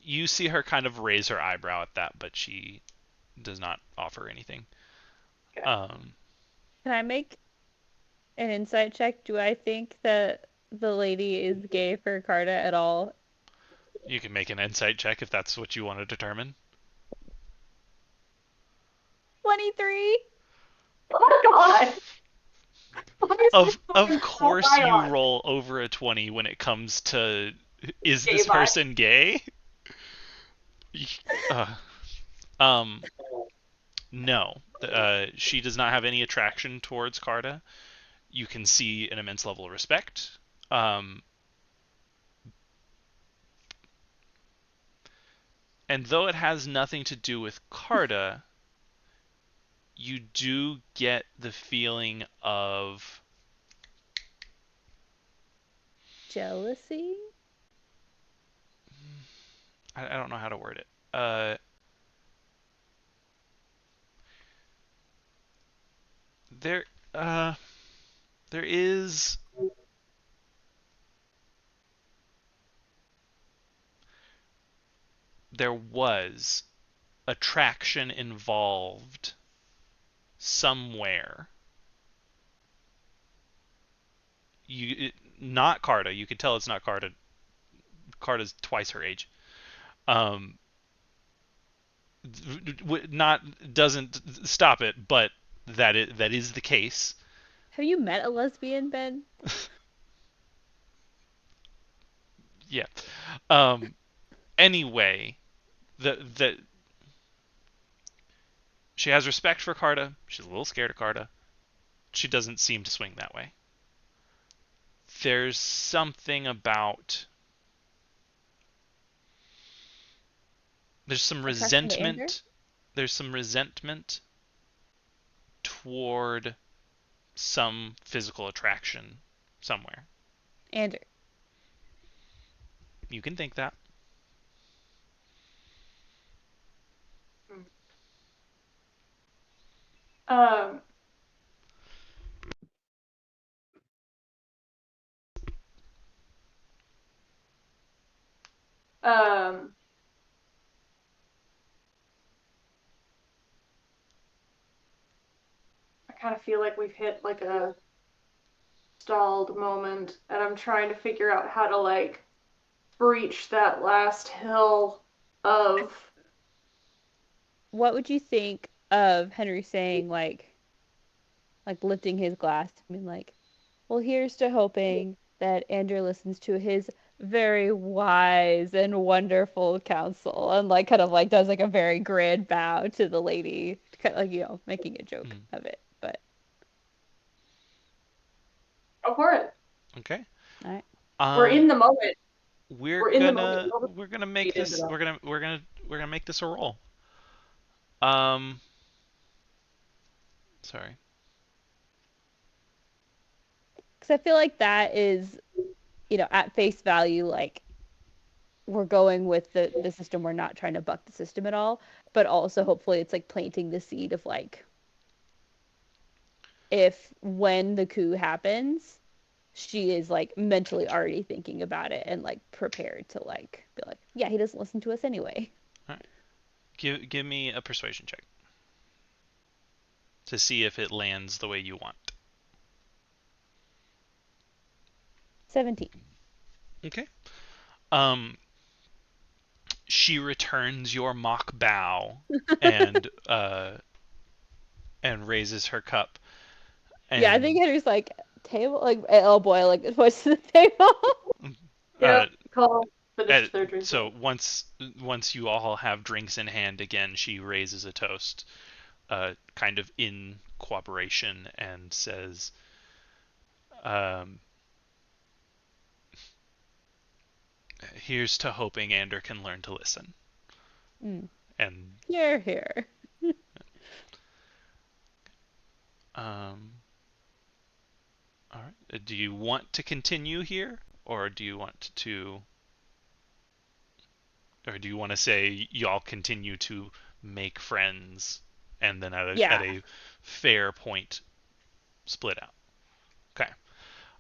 You see her kind of raise her eyebrow at that, but she does not offer anything. Okay. Can I make an insight check? Do I think that the lady is gay for Carta at all? You can make an insight check if that's what you want to determine. 23? Oh my god! Why is this Of going so course high you on? roll over a 20 when it comes to is Gay this vibe. person gay? Uh, um no. She does not have any attraction towards Carta. You can see an immense level of respect. And though it has nothing to do with Carta, you do get the feeling of Jealousy? I don't know how to word it. There uh there is there was attraction involved somewhere. Not Carta. You could tell it's not Carta. Carta's twice her age. Um, not doesn't stop it, but that is the case. Have you met a lesbian, Ben? Yeah. Um. Anyway, the she has respect for Carta. She's a little scared of Carta. She doesn't seem to swing that way. There's something about there's some Attraction to Andrew? resentment. There's some resentment toward some physical attraction somewhere. Andrew. You can think that. Um, um, I kind of feel like we've hit like a stalled moment, and I'm trying to figure out how to like breach that last hill of. What would you think of Henry saying like lifting his glass and being like, well, here's to hoping that Andrew listens to his very wise and wonderful counsel, and like kind of like does like a very grand bow to the lady, kind of like, making a joke of it. But Go for it. Okay. all right. We're in the moment. We're We're in the moment. gonna we're gonna make Into this that. we're gonna make this a roll. Um, sorry. Because I feel like that is, at face value, like we're going with the system. We're not trying to buck the system at all, but also hopefully it's like planting the seed of like, if when the coup happens, she is like mentally already thinking about it and like prepared to like be like, yeah, he doesn't listen to us anyway. All right. Give me a persuasion check to see if it lands the way you want. 17. Okay. She returns your mock bow and and raises her cup. And, Yeah, I think Henry's like, table, like, oh boy, like, what's the table? Yeah, call finished their drink. so once you all have drinks in hand again, she raises a toast, kind of in cooperation, and says, "Here's to hoping Ander can learn to listen." Mm. And Here. Um, all right. Do you want to continue here, or do you want to, or do you want to say y'all continue to make friends, and then at Yeah. a fair point split out? Okay.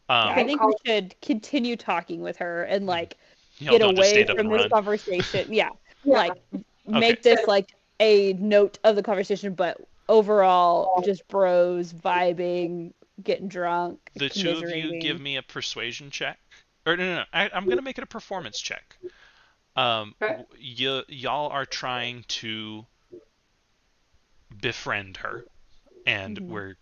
Yeah, I think think we should continue talking with her and like Y'all get don't just away stand up from and this run. conversation. Yeah. Yeah. Like Okay. make this like a note of the conversation, but overall just bros vibing, getting drunk, The two of you give commiserating. me a persuasion check. Or no. I'm gonna make it a performance check. Okay. Y'all are trying to befriend her, and Mhm.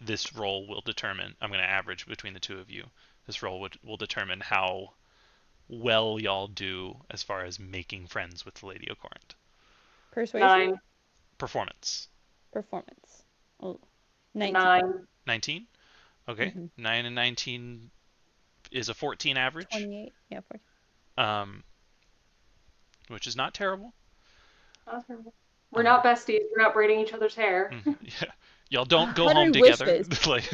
this roll will determine. I'm gonna average between the two of you. This roll will determine how well y'all do as far as making friends with the Lady of Corinth. Persuasion? 9. Performance. Performance. Oh, 19. 9. 19. Okay. Mhm. 9 and 19 is a 14 average. 28. Yeah, 14. Um, which is not terrible. We're not besties. We're not braiding each other's hair. Yeah. Y'all don't go Henry home together. wishes. Like,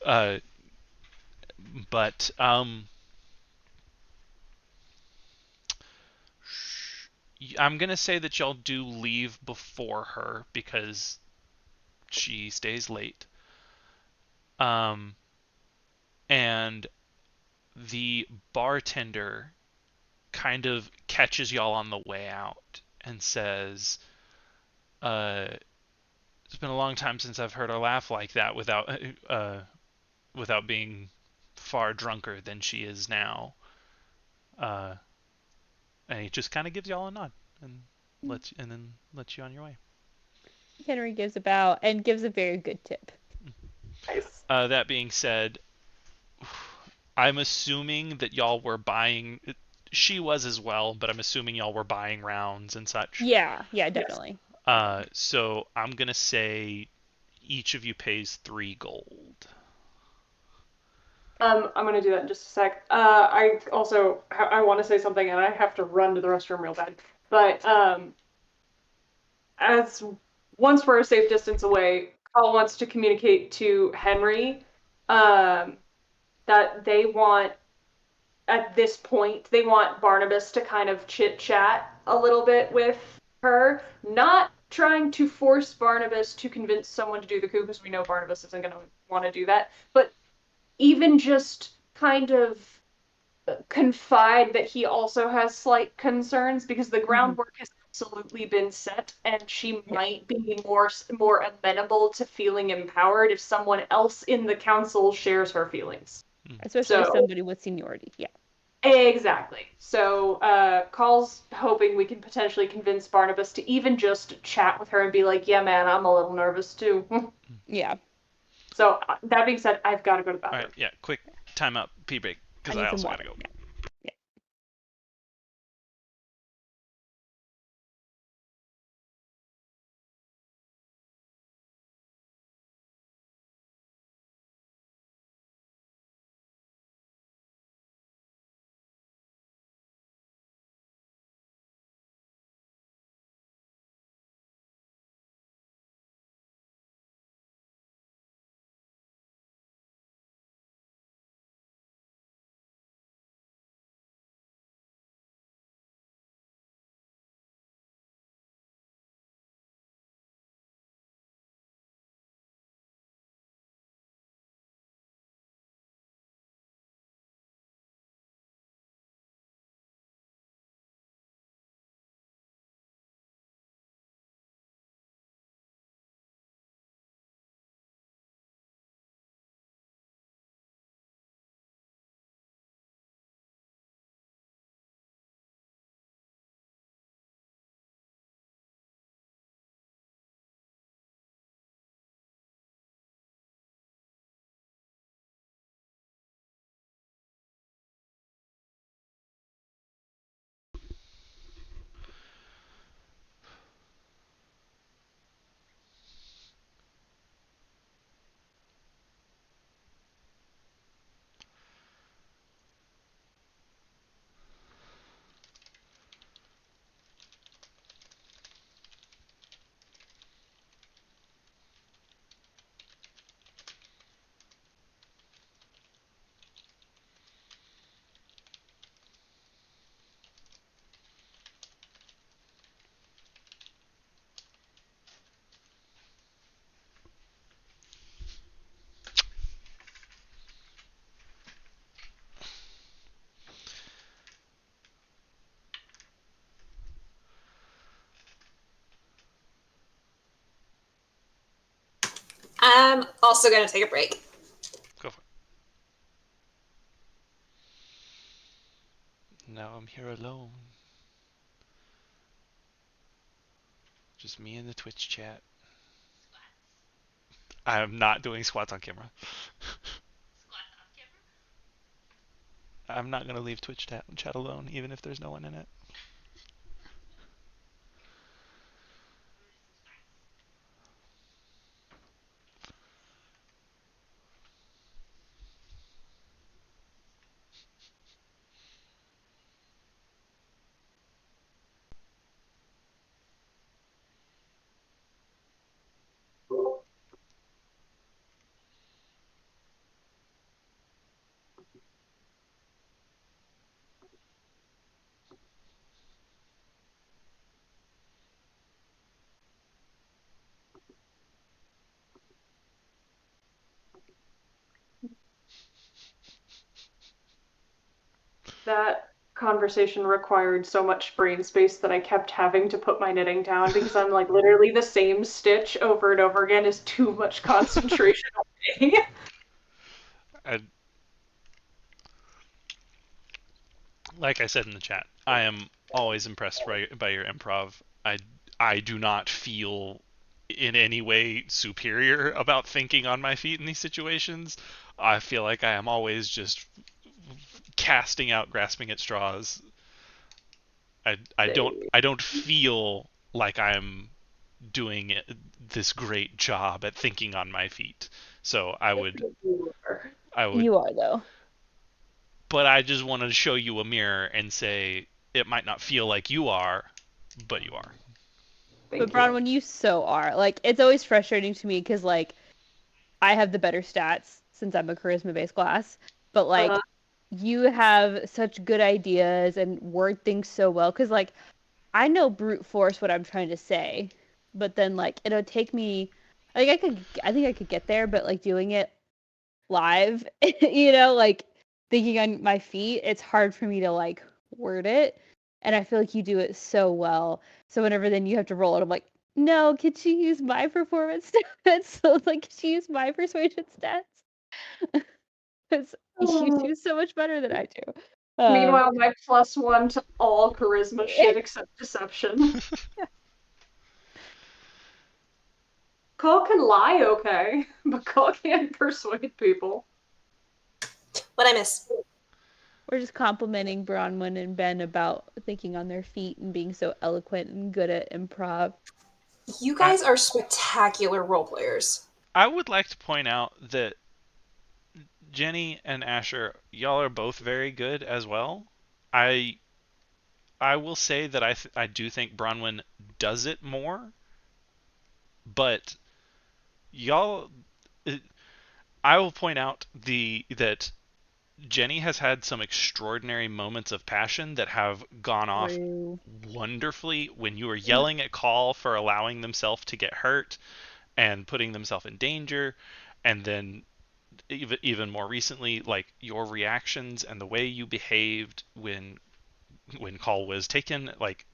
uh, but I'm gonna say that y'all do leave before her because she stays late. Um, and the bartender kind of catches y'all on the way out and says, "It's been a long time since I've heard her laugh like that without being far drunker than she is now." Uh, and he just kind of gives y'all a nod and then lets you on your way. Henry gives a bow and gives a very good tip. Nice. That being said, I'm assuming that y'all were buying. She was as well, but I'm assuming y'all were buying rounds and such. Yeah, Yes. definitely. So I'm gonna say each of you pays 3 gold. I'm gonna do that in just a sec. I want to say something, and I have to run to the restroom real bad. But as once we're a safe distance away, Carl wants to communicate to Henry um, that they want at this point they want Barnabas to kind of chit chat a little bit with her, not trying to force Barnabas to convince someone to do the coup because we know Barnabas isn't going to want to do that, but even just kind of confide that he also has slight concerns because the groundwork has absolutely been set and she Yeah. might be more amenable to feeling empowered if someone else in the council shares her feelings. Especially somebody with seniority. Yeah. Exactly. So Call's hoping we can potentially convince Barnabas to even just chat with her and be like, yeah, man, I'm a little nervous too. Yeah. So that being said, I've got to go to the All bathroom. right, yeah, quick timeout, pee break, I because I need some also gotta water. go. Yeah. I'm also gonna take a break. Go for it. Now I'm here alone. Just me in the Twitch chat. I'm not doing squats on camera. I'm not going to leave Twitch chat alone, even if there's no one in it. That conversation required so much brain space that I kept having to put my knitting down because I'm like literally the same stitch over and over again is too much concentration away. I, like I said in the chat, I am always impressed by your improv. I do not feel in any way superior about thinking on my feet in these situations. I feel like I am always just casting out, grasping at straws. I don't feel like I'm doing this great job at thinking on my feet. So I would, You are though. but I just wanted to show you a mirror and say it might not feel like you are, but you are. But Thank you. Bronwyn, you so are. Like, it's always frustrating to me because like I have the better stats since I'm a charisma-based class, but like you have such good ideas and word things so well. Because like I know brute force what I'm trying to say, but then like it'll take me. Like I think I could get there, but like doing it live, like thinking on my feet, it's hard for me to like word it. And I feel like you do it so well. So whenever then you have to roll it, I'm like, no, could she use my performance stats? So like, could she use my persuasion stats? Because you do so much better than I do. Meanwhile, my +1 to all charisma shit except deception. Cole can lie, okay, but Cole can't persuade people. What I miss? We're just complimenting Bronwyn and Ben about thinking on their feet and being so eloquent and good at improv. You guys are spectacular role players. I would like to point out that Jenny and Asher, y'all are both very good as well. I I will say that I do think Bronwyn does it more, but y'all, I will point out the that Jenny has had some extraordinary moments of passion that have gone off True. wonderfully when you were yelling at Call for allowing themselves to get hurt and putting themselves in danger, and then even more recently, like your reactions and the way you behaved when Call was taken, like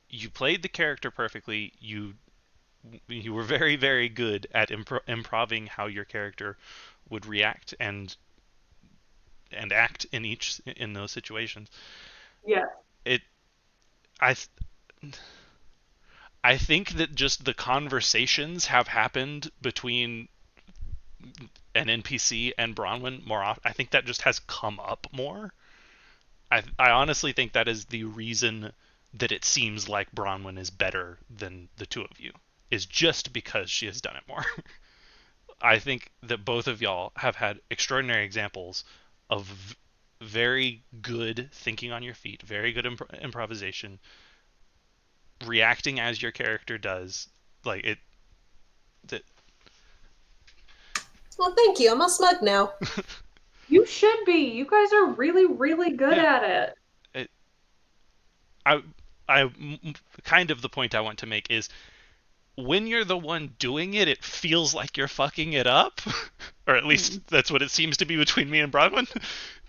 you played the character perfectly. You were very very good at improving how your character would react and act in those situations. Yeah. It I I think that just the conversations have happened between an NPC and Bronwyn more often. I think that just has come up more. I honestly think that is the reason that it seems like Bronwyn is better than the two of you, is just because she has done it more. I think that both of y'all have had extraordinary examples of very good thinking on your feet, very good improvisation, reacting as your character does. Like it. That, Well, thank you. I'm all smug now. You should be. You guys are really, really good yeah. at it. I, I, kind of the point I want to make is when you're the one doing it, it feels like you're fucking it up, or at least that's what it seems to be between me and Bronwyn.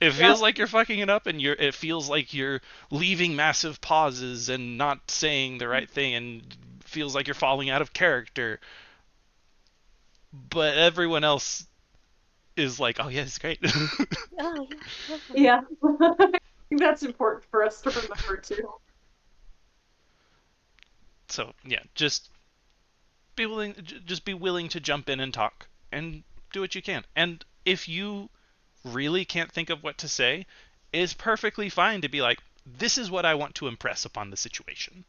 It feels like you're fucking it up, and it feels like you're leaving massive pauses and not saying the right thing, and feels like you're falling out of character. but everyone else is like, oh yeah, it's great. Oh yeah. Yeah. I think that's important for us to remember too. So yeah, just be willing to jump in and talk and do what you can. And if you really can't think of what to say, it's perfectly fine to be like, this is what I want to impress upon the situation.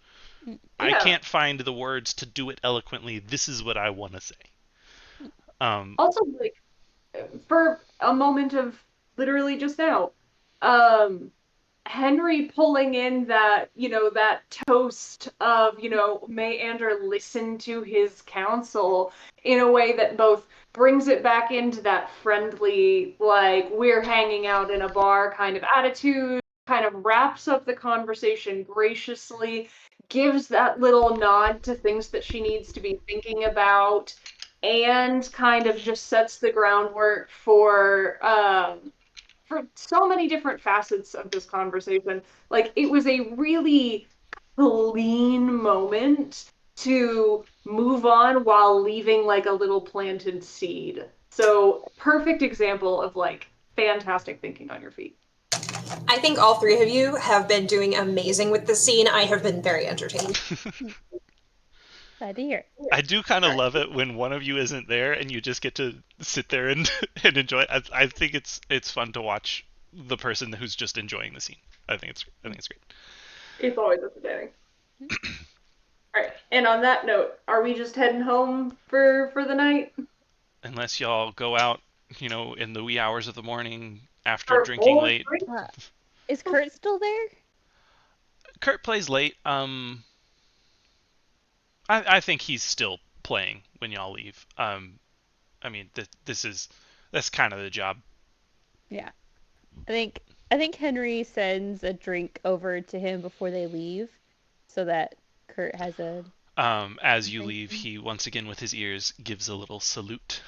Mm. I Yeah. can't find the words to do it eloquently. This is what I want to say. Um, Also, like, for a moment of literally just now, um, Henry pulling in that, that toast of, may Ander listen to his counsel in a way that both brings it back into that friendly, like, we're hanging out in a bar kind of attitude, kind of wraps up the conversation graciously, gives that little nod to things that she needs to be thinking about, and kind of just sets the groundwork for so many different facets of this conversation. Like, it was a really clean moment to move on while leaving like a little planted seed. So, perfect example of like fantastic thinking on your feet. I think all three of you have been doing amazing with this scene. I have been very entertained. Glad to hear. I do kind of love it when one of you isn't there and you just get to sit there and and enjoy it. I think it's fun to watch the person who's just enjoying the scene. I think it's great. It's always entertaining. All right. And on that note, are we just heading home for the night? Unless y'all go out, in the wee hours of the morning after Or drinking both? late. Uh, is Kurt still there? Kurt plays late. I think he's still playing when y'all leave. I mean, that's kind of the job. Yeah. I think Henry sends a drink over to him before they leave, so that Kurt has a As you drink. leave, he once again with his ears gives a little salute.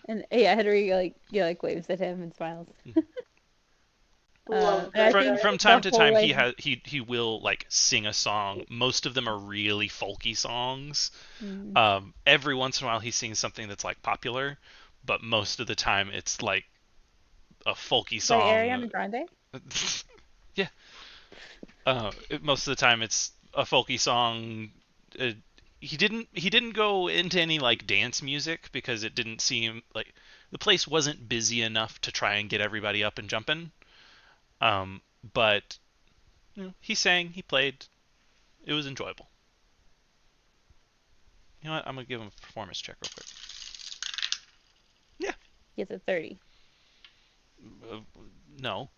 And yeah, Henry like waves at him and smiles. Love And I that From think guy. from the time to whole time, he like has he will like sing a song. Most of them are really folky songs. mm, Every once in a while, he sings something that's like popular, but most of the time, it's like a folky like song. Ariana Grande. Yeah. Most of the time, it's a folky song. Uh, he didn't go into any like dance music because it didn't seem like the place wasn't busy enough to try and get everybody up and jumping. But he sang, he played. It was enjoyable. You know what? I'm gonna give him a performance check real quick. Yeah. He has a 30. Uh, no,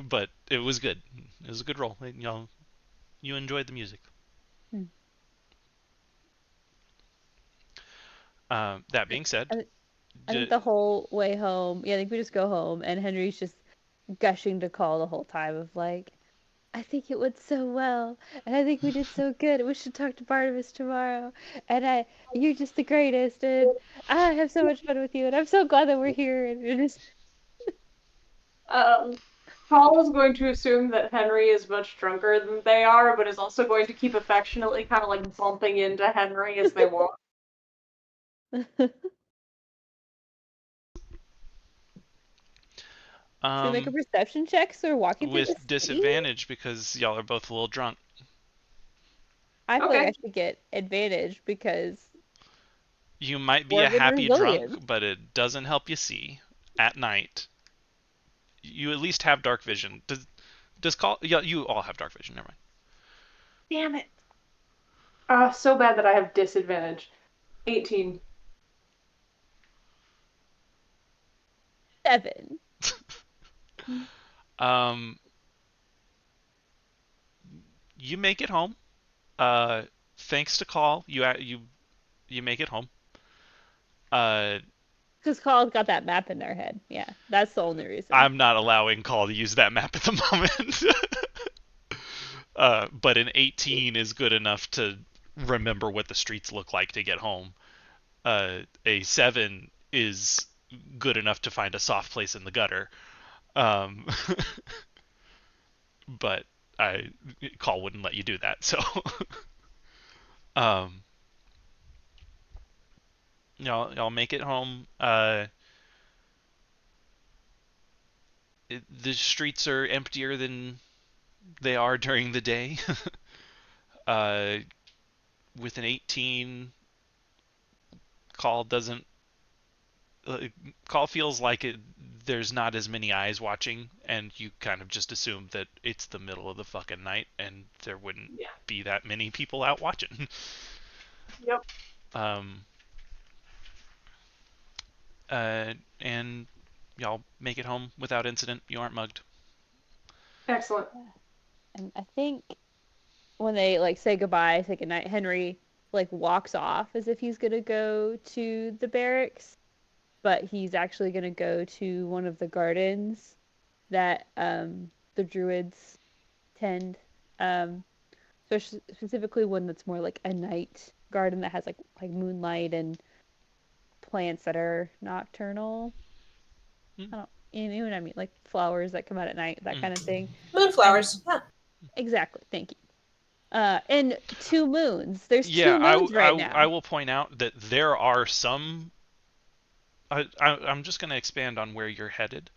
but it was good. It was a good role. You enjoyed the music. Hmm. That being said, I, I think d- the whole way home, yeah, I think we just go home, and Henry's just gushing to Call the whole time of like, I think it went so well, and I think we did so good. We should talk to Barnabas tomorrow, and you're just the greatest, and I have so much fun with you, and I'm so glad that we're here, and it is. Um, Paul is going to assume that Henry is much drunker than they are, but is also going to keep affectionately kind of like bumping into Henry as they walk. Should we make a um, perception check so we're walking through the with city? disadvantage because y'all are both a little drunk. I feel like Okay. I should get advantage because You might be a Dwarven happy resilience. drunk, but it doesn't help you see at night. You at least have dark vision. Does call yeah, you all have dark vision. Never mind. Damn it. So bad that I have disadvantage. 18. 7. Um, you make it home. Uh, Thanks to call, you make it home. Uh, Because Call's got that map in their head. Yeah, that's the only reason. I'm not allowing call to use that map at the moment. But an 18 is good enough to remember what the streets look like to get home. A 7 is good enough to find a soft place in the gutter. Um, but I call wouldn't let you do that. So, um, y'all make it home. The streets are emptier than they are during the day. uh, with an 18, call doesn't uh, call feels like there's not as many eyes watching, and you kind of just assume that it's the middle of the fucking night and there wouldn't Yeah. be that many people out watching. Yep. um, and y'all make it home without incident. You aren't mugged. Excellent. And I think when they like say goodbye, say goodnight, Henry like walks off as if he's gonna go to the barracks, but he's actually gonna go to one of the gardens that the druids tend. Um, specifically one that's more like a night garden that has like moonlight and plants that are nocturnal. Hmm. I don't, you know what I mean? Like flowers that come out at night, that kind of thing. Moonflowers. Yeah. Exactly. Thank you. And 2 moons. There's Yeah, 2 moons right I now. will point out that there are some. I'm just going to expand on where you're headed.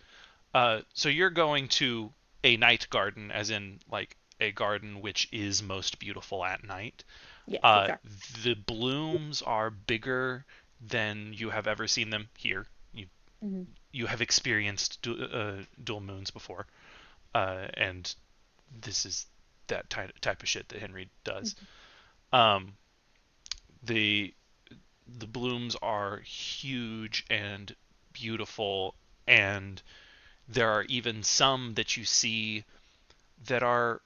So you're going to a night garden, as in like a garden which is most beautiful at night. Yes, Uh, exactly. the blooms are bigger than you have ever seen them here. You Hmm. you have experienced dual moons before, and this is that type of shit that Henry does. Um, the the blooms are huge and beautiful, and there are even some that you see that are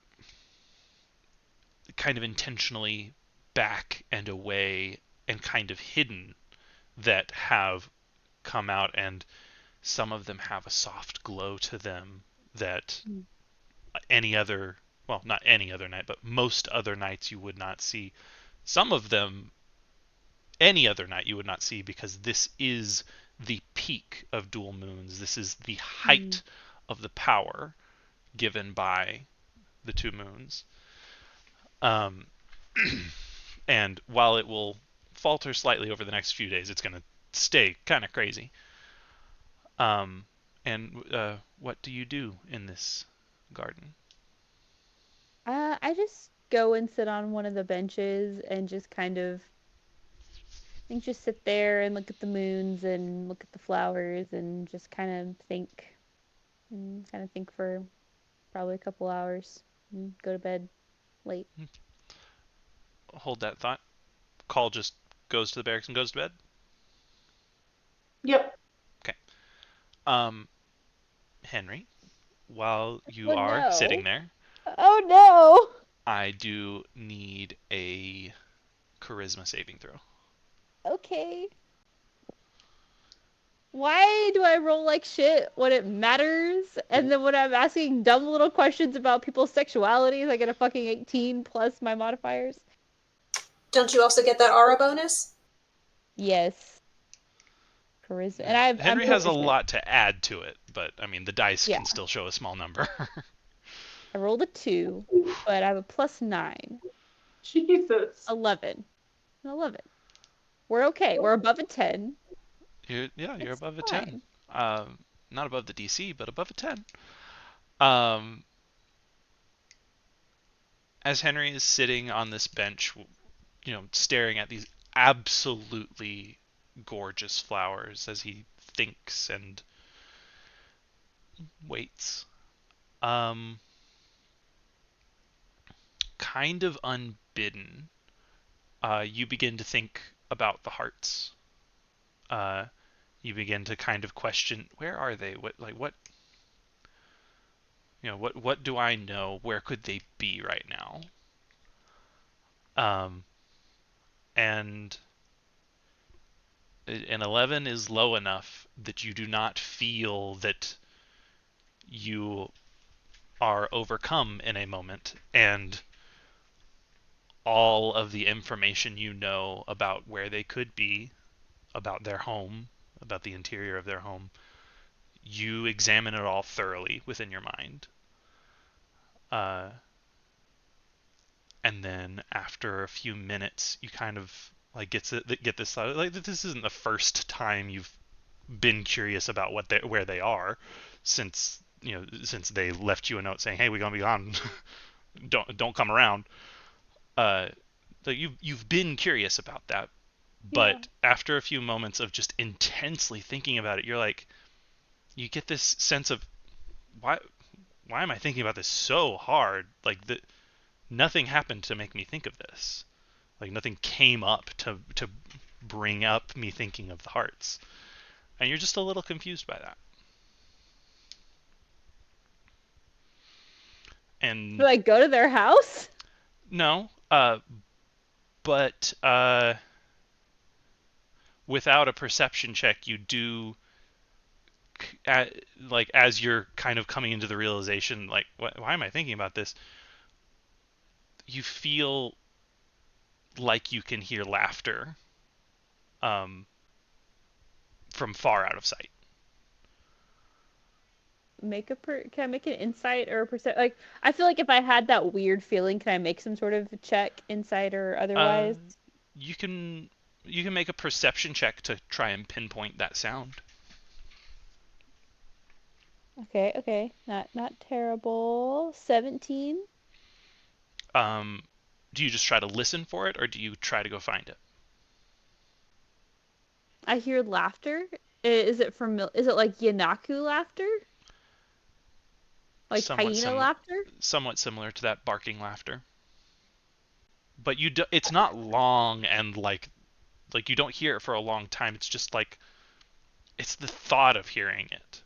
kind of intentionally back and away and kind of hidden that have come out, and some of them have a soft glow to them that any other, well, not any other night, but most other nights you would not see. Some of them any other night you would not see, because this is the peak of dual moons. This is the Mm-hmm. height of the power given by the 2 moons. Um, and while it will falter slightly over the next few days, it's going to stay kind of crazy. Um, and what do you do in this garden? I just go and sit on one of the benches and just kind of, I think, just sit there and look at the moons and look at the flowers and just kind of think for probably a couple hours and go to bed late. Hold that thought. Call just goes to the barracks and goes to bed. Yep. Okay. Henry, while you Oh are no. sitting there, Oh no. I do need a charisma saving throw. Okay. Why do I roll like shit when it matters? And then when I'm asking dumb little questions about people's sexualities, I get a fucking 18 plus my modifiers? Don't you also get that aura bonus? Yes. Charisma. And I'm Henry has a proficient. lot to add to it, but I mean the dice Yeah. can still show a small number. I rolled a 2, but I have a plus 9. Jesus. 11. 11. We're okay. We're above a 10. You're It's above a 10. fine. Not above the DC, but above a 10. Um, as Henry is sitting on this bench, staring at these absolutely gorgeous flowers as he thinks and waits. Um, kind of unbidden, you begin to think about the hearts. Uh, you begin to kind of question, where are they? What do I know? Where could they be right now? Um, and an 11 is low enough that you do not feel that you are overcome in a moment, and all of the information you know about where they could be, about their home, about the interior of their home, you examine it all thoroughly within your mind. Uh, and then after a few minutes, you kind of like get this thought, like this isn't the first time you've been curious about where they are since they left you a note saying, hey, we're gonna be gone. Don't come around. uh so you've been curious about that, Yeah. but after a few moments of just intensely thinking about it, you're like, you get this sense of, why am I thinking about this so hard? Like, nothing happened to make me think of this. Like, nothing came up to bring up me thinking of the hearts, and you're just a little confused by that. Do And I go to their house? no, but without a perception check, you do, like, as you're kind of coming into the realization, like, why am I thinking about this? You feel like you can hear laughter um, from far out of sight. Can I make an insight or a percent? Like, I feel like if I had that weird feeling, can I make some sort of check, insight or Uh, otherwise? you can make a perception check to try and pinpoint that sound. Okay. Not terrible. 17. Do you just try to listen for it, or do you try to go find it? I hear laughter. Is it like Yanaku laughter? Like Somewhat hyena similar, laughter? to that barking laughter. But it's not long, and like you don't hear it for a long time. It's just like, it's the thought of hearing it.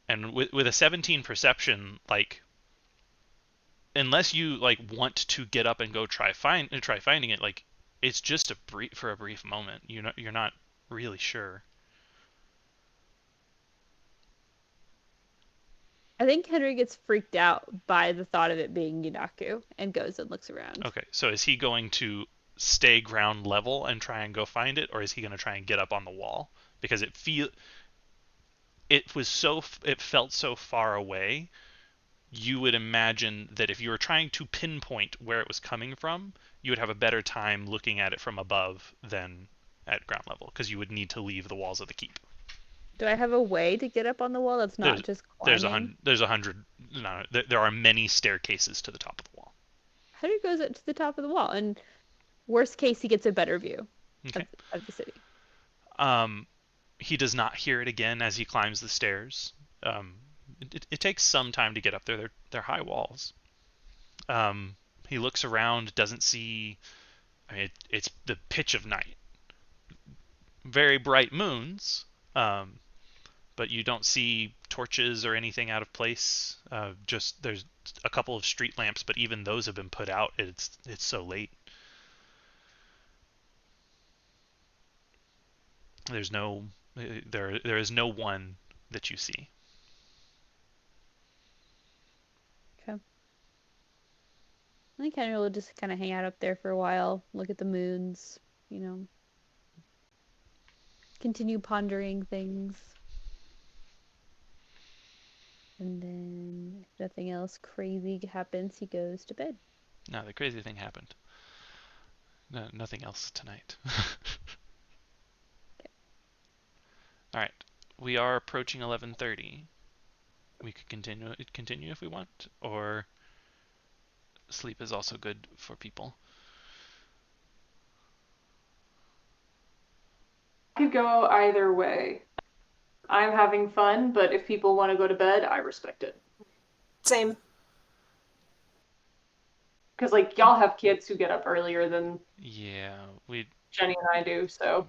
And with a 17 perception, like, unless you like want to get up and go try finding it, like, it's just for a brief moment. You're not really sure. I think Henry gets freaked out by the thought of it being Yanaku and goes and looks around. Okay, so is he going to stay ground level and try and go find it, or is he going to try and get up on the wall? Because it felt so far away. You would imagine that if you were trying to pinpoint where it was coming from, you would have a better time looking at it from above than at ground level, because you would need to leave the walls of the keep. Do I have a way to get up on the wall that's not just climbing? There's a hundred. No, there are many staircases to the top of the wall. Henry goes up to the top of the wall, and worst case, he gets a better view Okay. of the city. He does not hear it again as he climbs the stairs. It takes some time to get up there. They're high walls. He looks around, doesn't see. I mean, it's the pitch of night. Very bright moons, but you don't see torches or anything out of place. Just there's a couple of street lamps, but even those have been put out. It's so late. There's no there is no one that you see. Okay. I think Henry will just kind of hang out up there for a while, look at the moons, continue pondering things. And then, if nothing else crazy happens, he goes to bed. No, the crazy thing happened. No, nothing else tonight. Okay. All right, we are approaching 11:30. We could continue if we want, or sleep is also good for people. Could go either way. I'm having fun, but if people want to go to bed, I respect it. Same. Because, like, y'all have kids who get up earlier than Jenny and I do, so.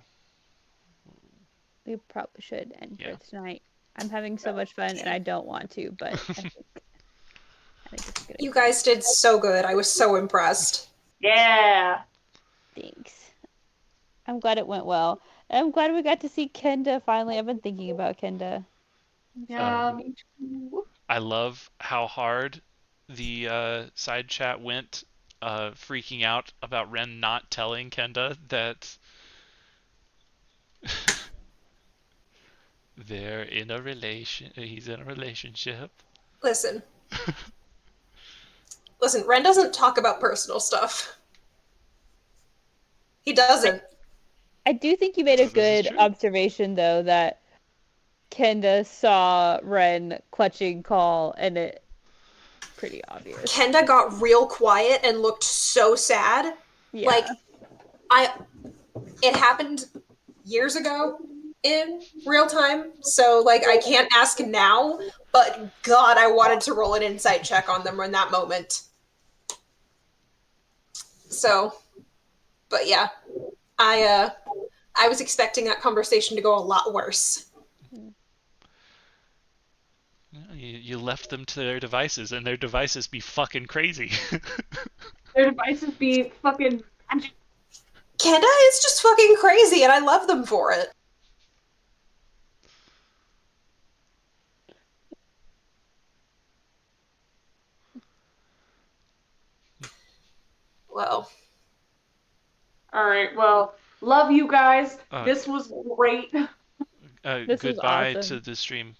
We probably should end for tonight. I'm having so much fun, and I don't want to, but I think it's a good idea. You guys did so good. I was so impressed. Yeah. Thanks. I'm glad it went well. I'm glad we got to see Kenda finally. I've been thinking about Kenda. Yeah, me too. I love how hard the side chat went, freaking out about Ren not telling Kenda that they're in a he's in a relationship. Listen, Ren doesn't talk about personal stuff. He doesn't. I do think you made a This is good true. observation, though, that Kenda saw Ren clutching Call, and it pretty obvious. Kenda got real quiet and looked so sad. Yeah. Like, it happened years ago in real time, so like I can't ask now, but God, I wanted to roll an insight check on them in that moment. So, but yeah, I was expecting that conversation to go a lot worse. You left them to their devices, and their devices be fucking crazy. Their devices be fucking magic. Kenda is just fucking crazy, and I love them for it. Well, All right, well, love you guys. Uh, This was great. This was Goodbye awesome. to the stream.